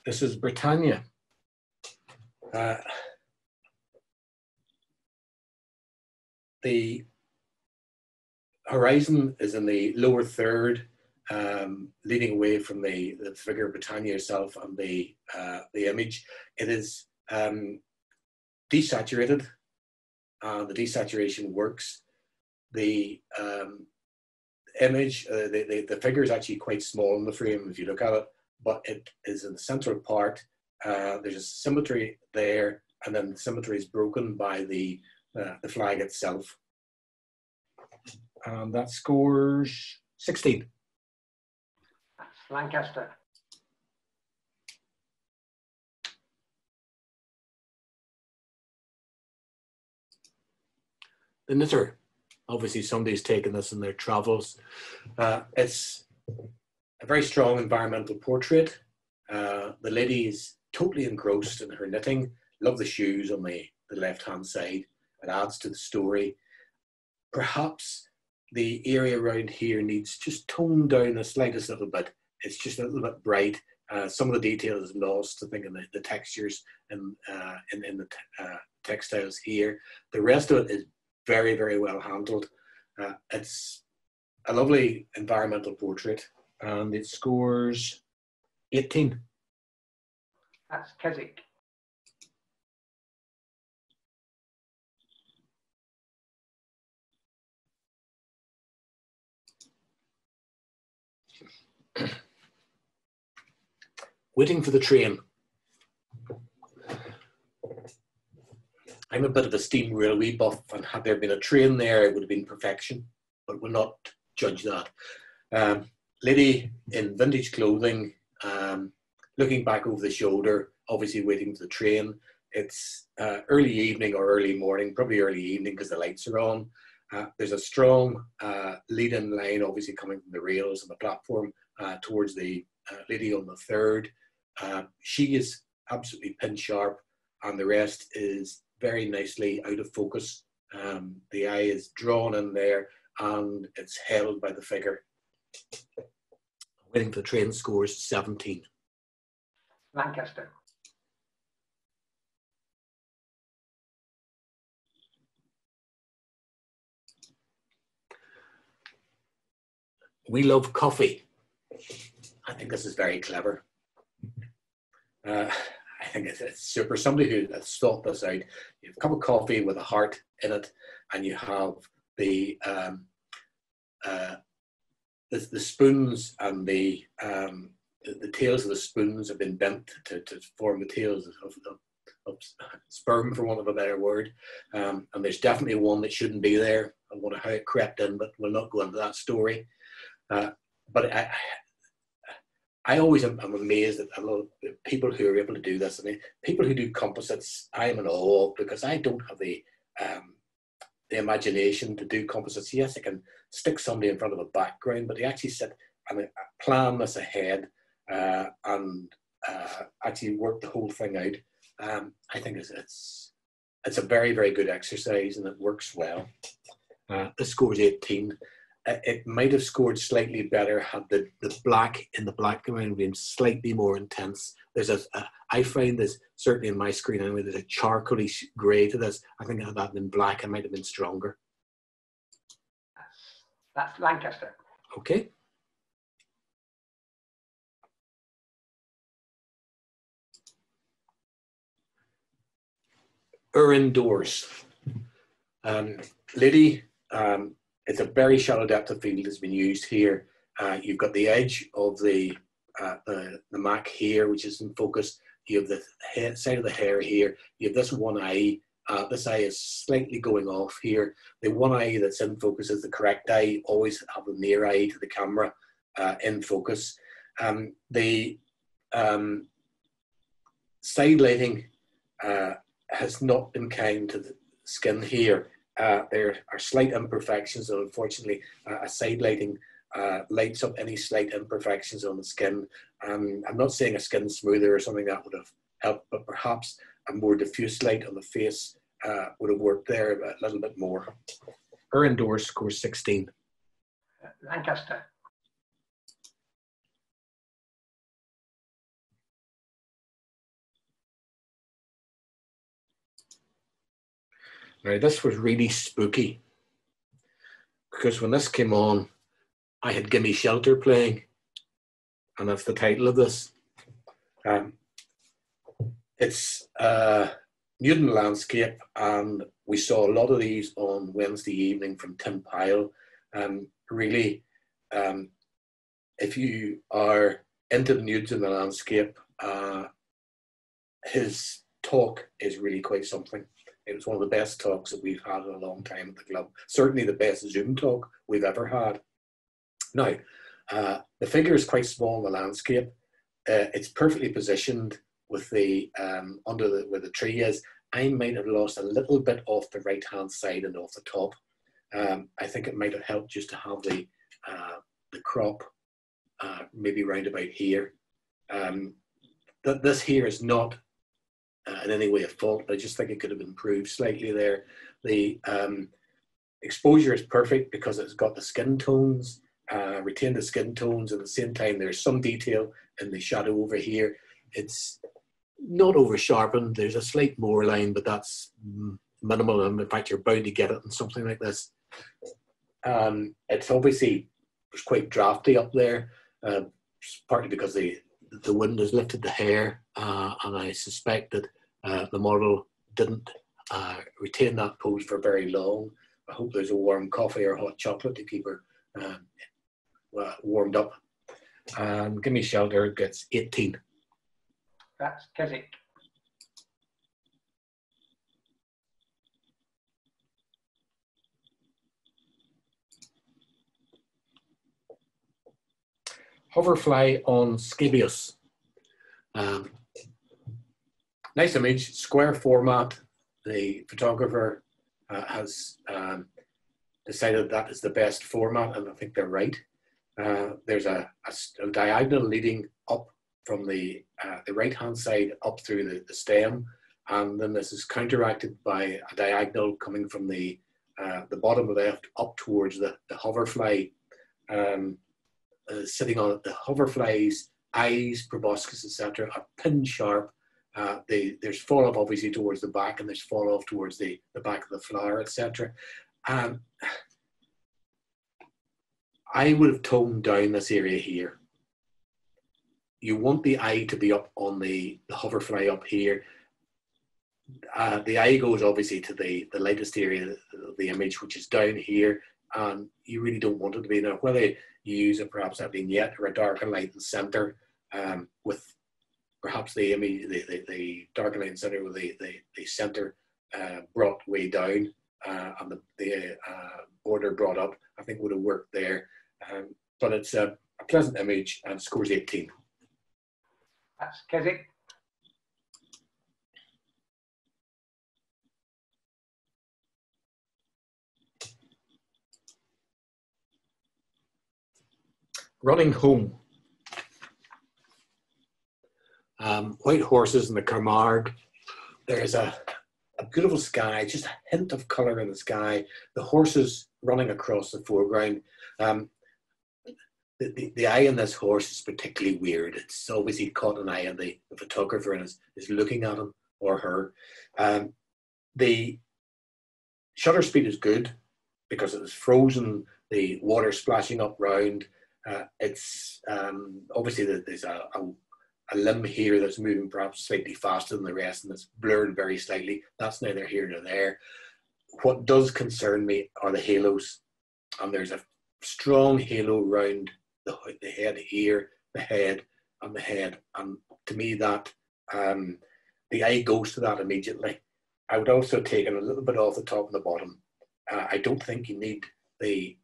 This is Britannia. The horizon is in the lower third, leading away from the figure of Britannia herself and the image. It is desaturated. The desaturation works. The image, the figure is actually quite small in the frame if you look at it, but it is in the central part. There's a symmetry there, and then the symmetry is broken by the flag itself. And that scores 16. That's Lancaster. The Knitter. Obviously, somebody's taken this in their travels. It's a very strong environmental portrait. The lady is totally engrossed in her knitting. Love the shoes on the left-hand side. It adds to the story. perhaps the area around here needs just toned down the slightest little bit. It's just a little bit bright. Some of the detail is lost, I think, in the textures and in the textiles here. The rest of it is very, very well handled. It's a lovely environmental portrait, and it scores 18. That's Keswick. Waiting for the train. I'm a bit of a steam railway buff, and had there been a train there, it would have been perfection, but we'll not judge that. Lady in vintage clothing, looking back over the shoulder, obviously waiting for the train. It's early evening or early morning, probably early evening because the lights are on. There's a strong lead-in line, obviously coming from the rails on the platform towards the lady on the third. She is absolutely pin sharp, and the rest is very nicely out of focus. The eye is drawn in there, and it's held by the figure. Waiting for the train scores 17. Lancaster. We love coffee. I think this is very clever. I think it's super. Somebody who has thought this out. You have a cup of coffee with a heart in it, and you have the spoons, and the tails of the spoons have been bent to form the tails of sperm, for want of a better word. And there's definitely one that shouldn't be there. I wonder how it crept in, but we'll not go into that story. But I always am amazed at a lot of people who are able to do this. I mean, people who do composites, I am in awe, because I don't have the imagination to do composites. Yes, I can stick somebody in front of a background, but they actually sit and plan this ahead and actually work the whole thing out. I think it's a very, very good exercise, and it works well. This scores 18. It might have scored slightly better had the black in the background been slightly more intense. There's I find this, certainly in my screen anyway, there's a charcoaly grey to this. I think had that been black, it might have been stronger. That's Lancaster. Okay. Indoors. Lady, it's a very shallow depth of field that's been used here. You've got the edge of the mac here, which is in focus. You have the head, side of the hair here. You have this one eye. This eye is slightly going off here. The one eye that's in focus is the correct eye. Always have the near eye to the camera in focus. The side lighting has not been kind to the skin here. There are slight imperfections, and unfortunately, a side lighting lights up any slight imperfections on the skin. I'm not saying a skin smoother or something that would have helped, but perhaps a more diffuse light on the face would have worked there a little bit more. Her indoors scores 16. Lancaster. Now, this was really spooky, because when this came on, I had Gimme Shelter playing, and that's the title of this. It's Newton landscape, and we saw a lot of these on Wednesday evening from Tim Pyle. Really, if you are into the nudes in the landscape, his talk is really quite something. It was one of the best talks that we've had in a long time at the club. Certainly the best Zoom talk we've ever had. Now, the figure is quite small in the landscape. It's perfectly positioned with the where the tree is. I might have lost a little bit off the right-hand side and off the top. I think it might have helped just to have the crop maybe round about here. This here is not in any way a fault, but I just think it could have improved slightly there. The exposure is perfect because it's got the skin tones, retain the skin tones. At the same time, there's some detail in the shadow over here. It's not over sharpened. There's a slight moor line, but that's minimal. And in fact, you're bound to get it in something like this. It's obviously it's quite drafty up there, partly because the wind has lifted the hair, and I suspect that the model didn't retain that pose for very long. I hope there's a warm coffee or hot chocolate to keep her warmed up. Give Me Shelter gets 18. That's Keswick. Hoverfly on Scabious. Nice image, square format. The photographer has decided that is the best format, and I think they're right. There's a diagonal leading up from the right-hand side up through the stem, and then this is counteracted by a diagonal coming from the bottom left up towards the hoverfly. Sitting on it, the hoverfly's eyes, proboscis, etc., are pin sharp. There's fall off obviously towards the back, and there's fall off towards the back of the flower, etc. I would have toned down this area here. You want the eye to be up on the hoverfly up here. The eye goes obviously to the lightest area of the image, which is down here, and you really don't want it to be there. Whether you use perhaps a vignette or a darker light in center, with perhaps the image, the darker light in center with the center brought way down, and the border brought up, I think would have worked there. But it's a pleasant image and scores 18. That's Keswick. Running Home. White horses in the Camargue. There's a beautiful sky, just a hint of colour in the sky. The horses running across the foreground. The eye in this horse is particularly weird. It's obviously caught an eye on the photographer and is looking at him or her. The shutter speed is good because it was frozen, the water splashing up round. It's obviously there's a limb here that's moving perhaps slightly faster than the rest, and it's blurred very slightly. That's neither here nor there. What does concern me are the halos, and there's a strong halo round the head here, the head, and the head. And to me, that the eye goes to that immediately. I would also take it a little bit off the top and the bottom. I don't think you need the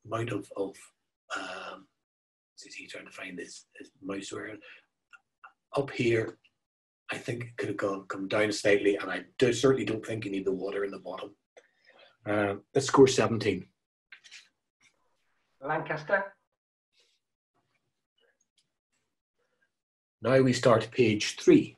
amount of is he trying to find his mouse around up here? I think it could have come down slightly, and I certainly don't think you need the water in the bottom. Let's score 17. Lancaster. Now we start page 3.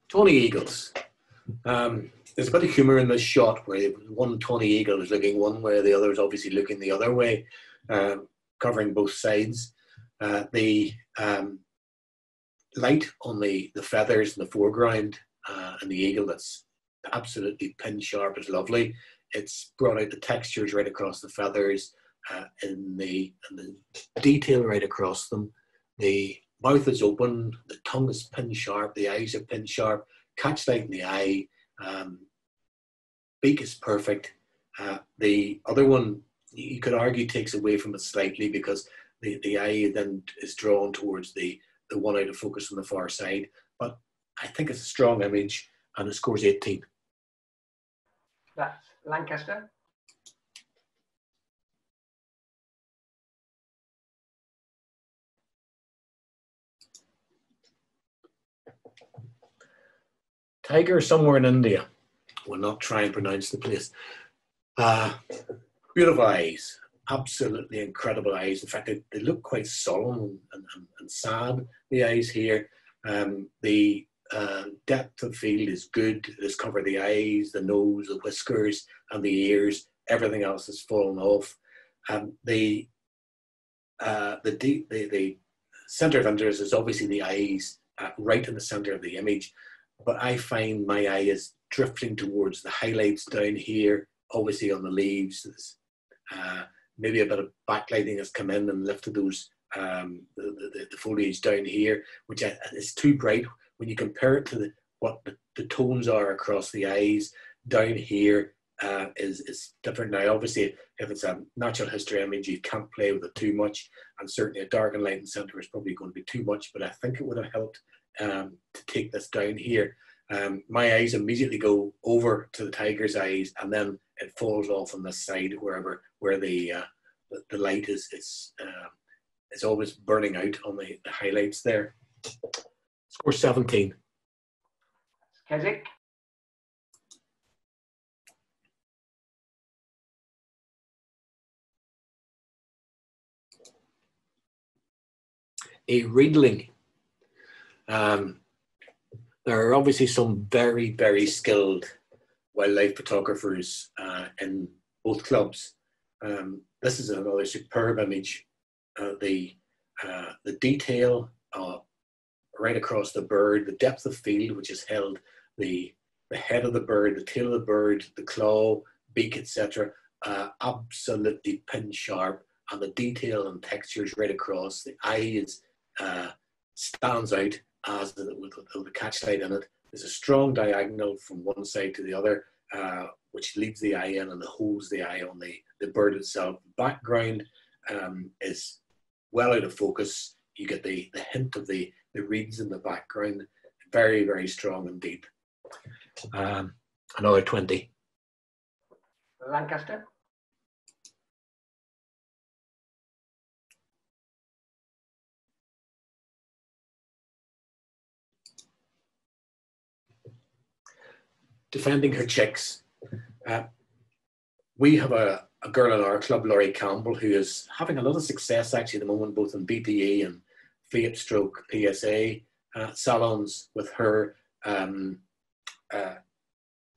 Tawny eagles. There's a bit of humour in this shot where one tawny eagle is looking one way, the other is obviously looking the other way, covering both sides. The light on the feathers in the foreground and the eagle that's absolutely pin sharp is lovely. It's brought out the textures right across the feathers and the detail right across them. The mouth is open, the tongue is pin sharp, the eyes are pin sharp, catch light in the eye, beak is perfect. The other one, you could argue, takes away from it slightly because the eye then is drawn towards the one out of focus on the far side. But I think it's a strong image and it scores 18. That's Lancaster. Tiger somewhere in India. We'll not try and pronounce the place. Beautiful eyes. absolutely incredible eyes. In fact, they look quite solemn and sad, the eyes here. The depth of field is good. It's covered the eyes, the nose, the whiskers, and the ears. Everything else has fallen off. The center of interest is obviously the eyes, right in the center of the image. But I find my eye is drifting towards the highlights down here, obviously on the leaves. Maybe a bit of backlighting has come in and lifted those the foliage down here, which is too bright when you compare it to what the tones are across the eyes. Down here is different. Now, obviously, if it's a natural history image, you can't play with it too much, and certainly a dark and light and center is probably going to be too much. But I think it would have helped to take this down here. My eyes immediately go over to the tiger's eyes, and then it falls off on this side where the light is always burning out on the highlights there. Score 17. Keswick. A Riedling. There are obviously some very, very skilled wildlife photographers in both clubs. This is another superb image. The detail right across the bird, the depth of field which is held, the head of the bird, the tail of the bird, the claw, beak, etc. Absolutely pin sharp, and the detail and textures right across. The eye stands out as with the catchlight in it. There's a strong diagonal from one side to the other, which leads the eye in and holds the eye on the bird itself. The background is well out of focus. You get the hint of the reeds in the background. Very, very strong indeed. Another 20. Lancaster. Defending her chicks. We have a girl in our club, Laurie Campbell, who is having a lot of success actually at the moment, both in BPE and Fiat Stroke PSA salons with her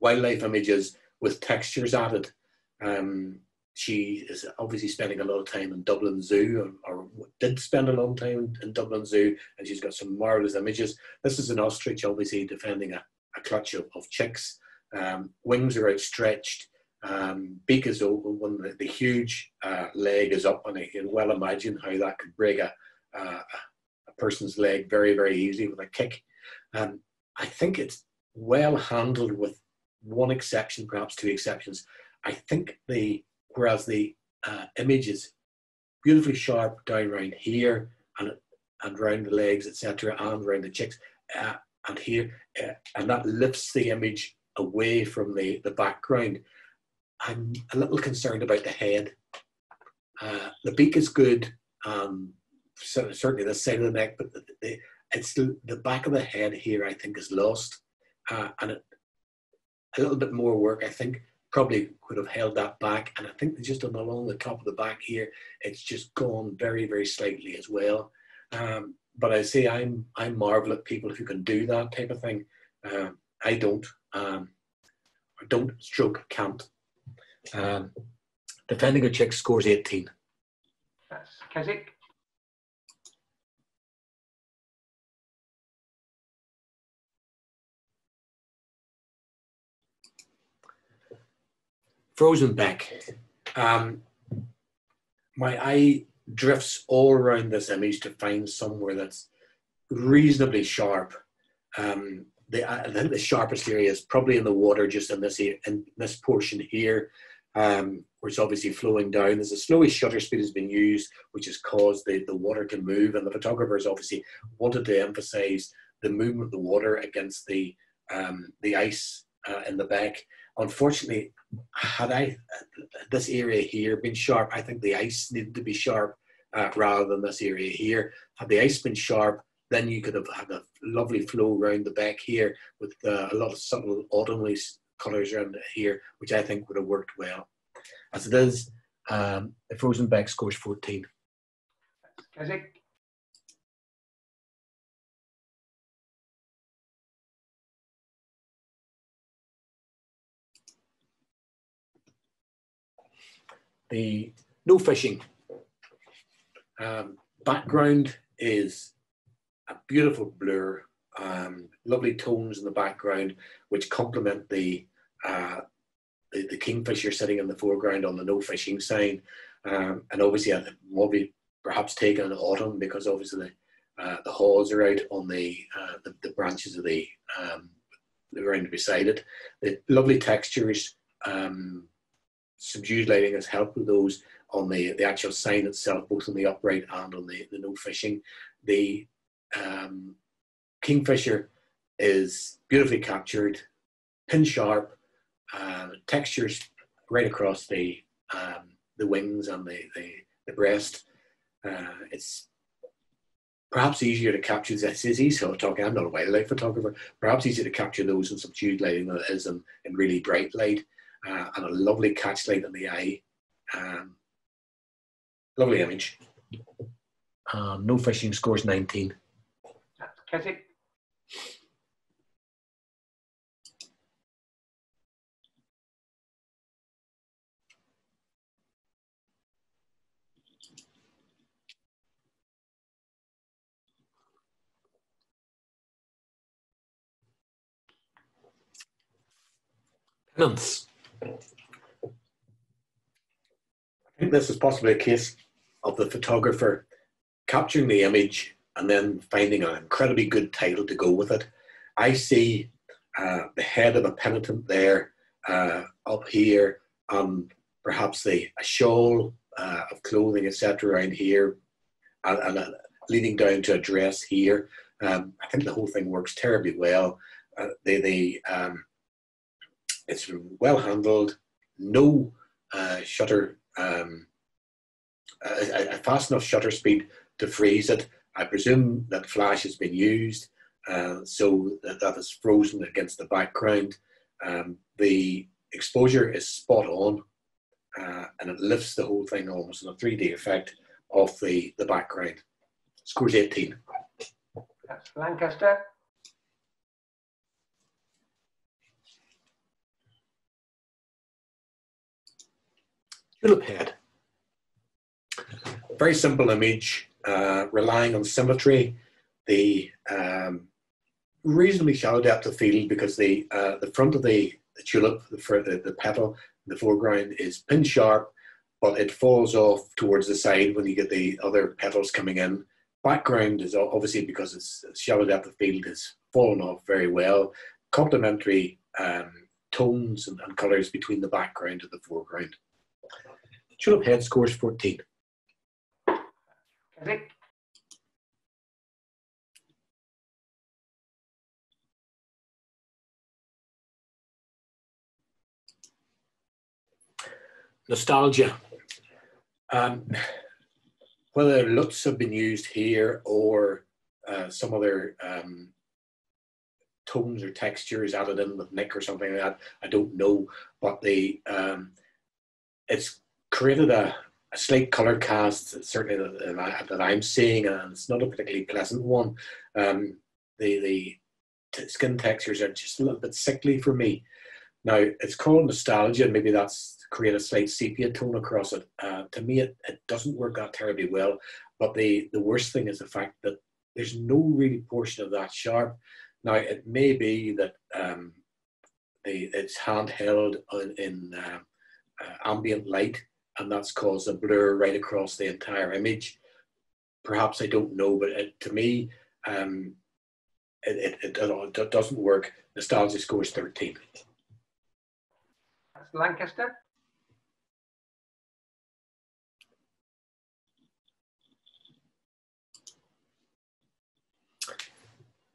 wildlife images with textures added. She is obviously spending a lot of time in Dublin Zoo, or did spend a long time in Dublin Zoo, and she's got some marvellous images. This is an ostrich, obviously defending a clutch of chicks. Wings are outstretched. Beak is open. The huge leg is up, and I can well imagine how that could break a person's leg very, very easily with a kick. I think it's well handled, with one exception, perhaps two exceptions. I think whereas the image is beautifully sharp down around here and around the legs, etc., and around the chicks, and here, and that lifts the image away from the background. I'm a little concerned about the head. The beak is good, certainly this side of the neck, but it's the back of the head here, I think, is lost. And a little bit more work, I think, probably could have held that back. And I think just along the top of the back here, it's just gone very, very slightly as well. But I say I marvel at people who can do that type of thing. I don't. Stroke can't. Defending a chick scores 18. That's Keswick. Frozen back. My eye drifts all around this image to find somewhere that's reasonably sharp. I think the sharpest area is probably in the water, just in this portion here, where it's obviously flowing down. There's a slowish shutter speed has been used, which has caused the water to move, and the photographers obviously wanted to emphasize the movement of the water against the ice in the back. Unfortunately, had this area here been sharp, I think the ice needed to be sharp rather than this area here. Had the ice been sharp, then you could have had a lovely flow around the back here with a lot of subtle autumnal colours around here, which I think would have worked well. As it is, The frozen back scores 14. Keswick. The no fishing background is a beautiful blur, lovely tones in the background, which complement the kingfisher sitting in the foreground on the no fishing sign, and obviously will be perhaps taken in autumn because obviously the haws are out on the branches of the ground beside it. The lovely textures. Subdued lighting has helped with those on the actual sign itself, both on the upright and on the no fishing. The kingfisher is beautifully captured, pin sharp, textures right across the wings and the breast. It's perhaps easier to capture. This is easy talking. I'm not a wildlife photographer. Perhaps easier to capture those in subdued lighting than it is in really bright light. And a lovely catch light in the eye. Lovely image. No fishing scores 19. Keswick. Penance. I think this is possibly a case of the photographer capturing the image and then finding an incredibly good title to go with it. I see the head of a penitent there up here, perhaps a shawl of clothing, etc. around here, and leading down to a dress here. I think the whole thing works terribly well. It's well handled, no shutter, a fast enough shutter speed to freeze it. I presume that flash has been used, so that is frozen against the background. The exposure is spot on, and it lifts the whole thing almost in a 3D effect off the background. Scores 18. That's Lancaster. Tulip head. Very simple image, relying on symmetry. The reasonably shallow depth of field because the front of the tulip, the petal, the foreground is pin sharp, but it falls off towards the side when you get the other petals coming in. Background is obviously, because it's shallow depth of field, is fallen off very well. Complementary tones and colours between the background and the foreground. Tulip head scores 14. Keswick. Nostalgia. Whether LUTs have been used here or some other tones or textures added in with Nick or something like that, I don't know. But it's created a slight colour cast, certainly that I'm seeing, and it's not a particularly pleasant one. The skin textures are just a little bit sickly for me. Now, it's called nostalgia, and maybe that's create a slight sepia tone across it. To me, it doesn't work that terribly well, but the worst thing is the fact that there's no really portion of that sharp. Now, it may be that it's handheld in ambient light, and that's caused a blur right across the entire image. Perhaps, I don't know, but to me, it doesn't work. Nostalgia scores 13. That's Lancaster.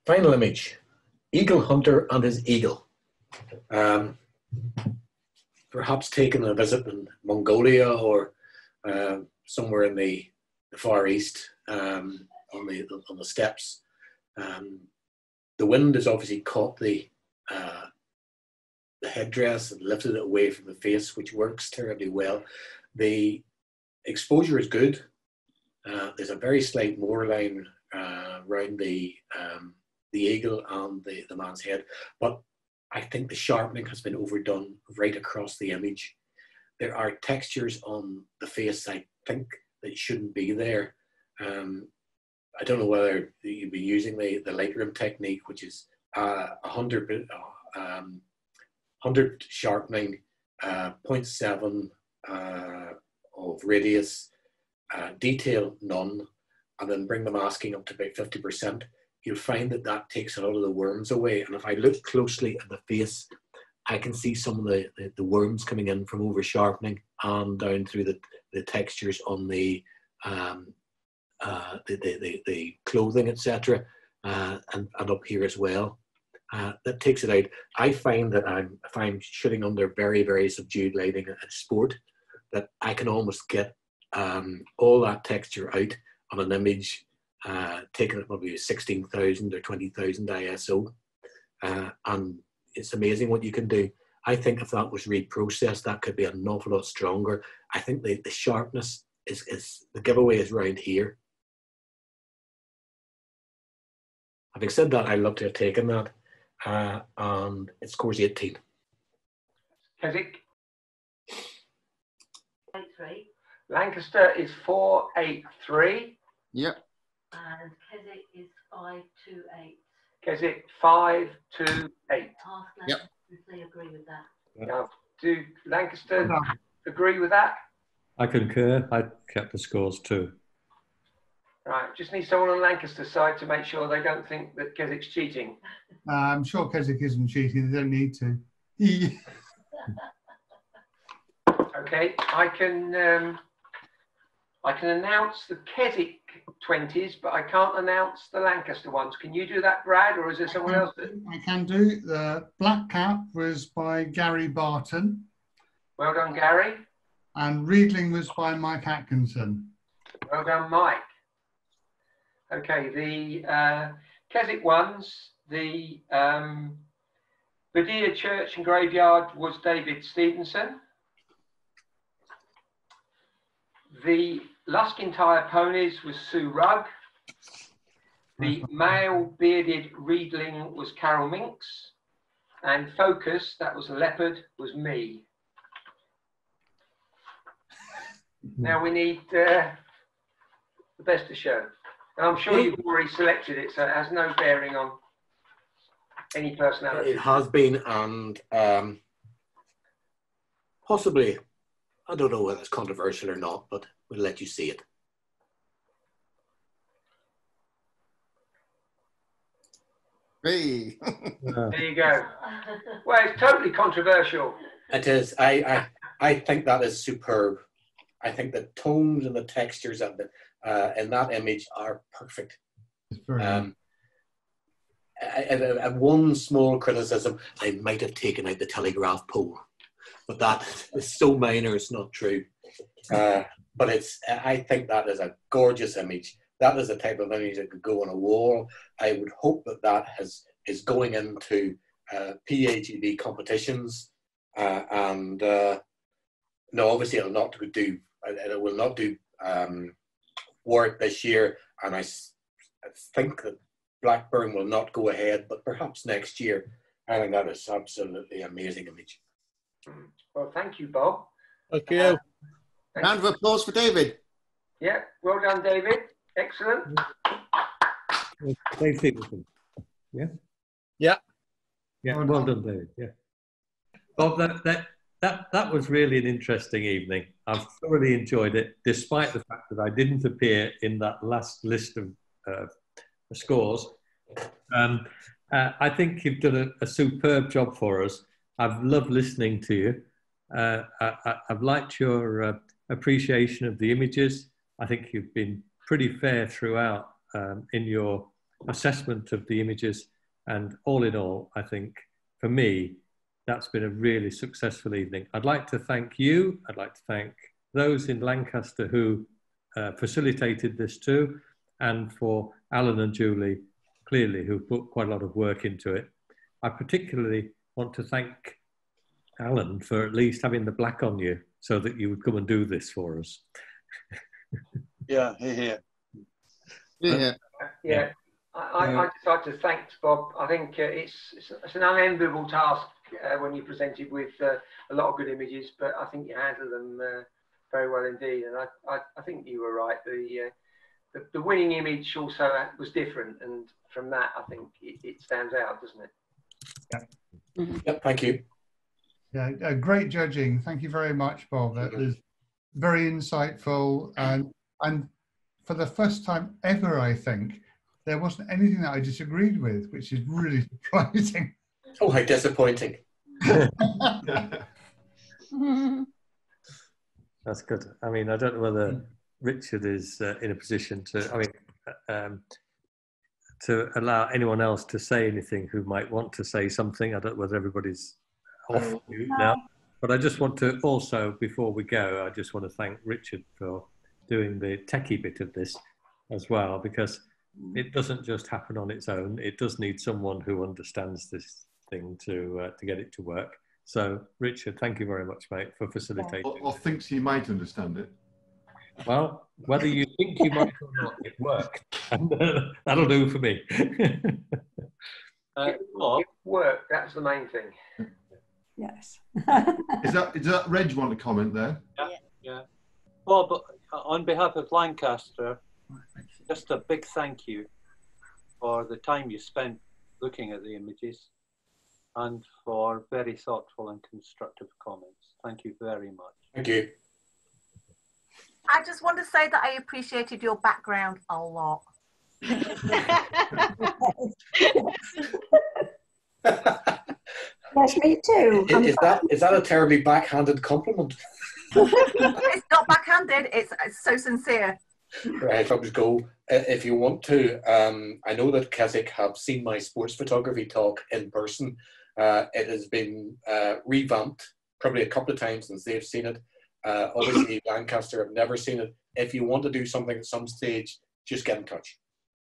Final image, eagle hunter and his eagle. Perhaps taking a visit in Mongolia or somewhere in the Far East on the steppes. The wind has obviously caught the headdress and lifted it away from the face, which works terribly well. The exposure is good. There's a very slight moor line around the eagle and the man's head, but I think the sharpening has been overdone right across the image. There are textures on the face, I think, that shouldn't be there. I don't know whether you'd be using the Lightroom technique, which is 100 sharpening, 0.7 of radius, detail none, and then bring the masking up to about 50%. You'll find that that takes a lot of the worms away. And if I look closely at the face, I can see some of the worms coming in from over sharpening and down through the textures on the clothing, etc., and up here as well. That takes it out. I find that if I'm shooting under very, very subdued lighting at sport, that I can almost get all that texture out on an image, taking it maybe 16,000 or 20,000 ISO, and it's amazing what you can do. I think if that was reprocessed, that could be an awful lot stronger. I think the sharpness is the giveaway is around here. Having said that, I'd love to have taken that, and it scores 18. Keswick? 83. Lancaster is 483. Yep. And Keswick is 528. Keswick 528. Ask Yep. Lancaster if they agree with that. Now, do Lancaster agree with that? I concur. I kept the scores too. Right, just need someone on Lancaster's side to make sure they don't think that Keswick's cheating. I'm sure Keswick isn't cheating. They don't need to. Okay, I can announce the Keswick 20s, but I can't announce the Lancaster ones. Can you do that, Brad, or is there someone else that... I can do. The Black Cap was by Gary Barton. Well done, Gary. And Riedling was by Mike Atkinson. Well done, Mike. Okay, the Keswick ones, the Badia Church and Graveyard was David Stevenson. The Luskin Tire Ponies was Sue Rugg. The Male Bearded Riedling was Carol Minks. And Focus, that was a leopard, was me. Now we need the best of show. And I'm sure you've already selected it, so it has no bearing on any personality. It has been, and possibly, I don't know whether it's controversial or not, but we'll let you see it. Hey. There you go. Well, it's totally controversial. It is. I think that is superb. I think the tones and the textures of the in that image are perfect. And one small criticism, I might have taken out the telegraph pole, but that is so minor, it's not true. But I think that is a gorgeous image. That is the type of image that could go on a wall. I would hope that is going into PAGB competitions, and no, obviously it will not do work this year, and I think that Blackburn will not go ahead, but perhaps next year. I think that is absolutely amazing image. Well, thank you, Bob. Thank you. Round of applause for David. Yeah, well done, David. Excellent. Dave Stevenson. Yeah? Yeah. Yeah, well done, David. Yeah. Bob, that was really an interesting evening. I've thoroughly enjoyed it, despite the fact that I didn't appear in that last list of scores. I think you've done a superb job for us. I've loved listening to you. I've liked your appreciation of the images. I think you've been pretty fair throughout in your assessment of the images. And all in all, I think, for me, that's been a really successful evening. I'd like to thank you. I'd like to thank those in Lancaster who facilitated this too, and for Alan and Julie, clearly, who put quite a lot of work into it. I particularly want to thank Alan for at least having the black on you so that you would come and do this for us. Yeah, here. Yeah. Yeah. I'd just like to thank Bob. I think it's an unenviable task when you're presented with a lot of good images, but I think you handle them very well indeed. And I think you were right. The winning image also was different, and from that, I think it stands out, doesn't it? Yeah. Yep, thank you. Yeah, great judging. Thank you very much, Bob. That was very insightful, and for the first time ever, I think, there wasn't anything that I disagreed with, which is really surprising. Oh, how disappointing. That's good. I mean, I don't know whether Richard is in a position to, to allow anyone else to say anything who might want to say something. I don't know whether everybody's off mute now. But I just want to also, before we go, I just want to thank Richard for doing the techie bit of this as well, because it doesn't just happen on its own. It does need someone who understands this thing to get it to work. So, Richard, thank you very much, mate, for facilitating. Or thinks he might understand it. Well, whether you think you might or not, it worked. And that'll do for me. It worked, that's the main thing. Yes. Is that Reg want to comment there? Yeah. Bob, on behalf of Lancaster, just a big thank you for the time you spent looking at the images and for very thoughtful and constructive comments. Thank you very much. Thank you. I just want to say that I appreciated your background a lot. Yes, me too. Is that a terribly backhanded compliment? It's not backhanded, it's so sincere. Right, let's go. If you want to, I know that Keswick have seen my sports photography talk in person. It has been revamped probably a couple of times since they've seen it. Obviously, Lancaster have never seen it. If you want to do something at some stage, just get in touch.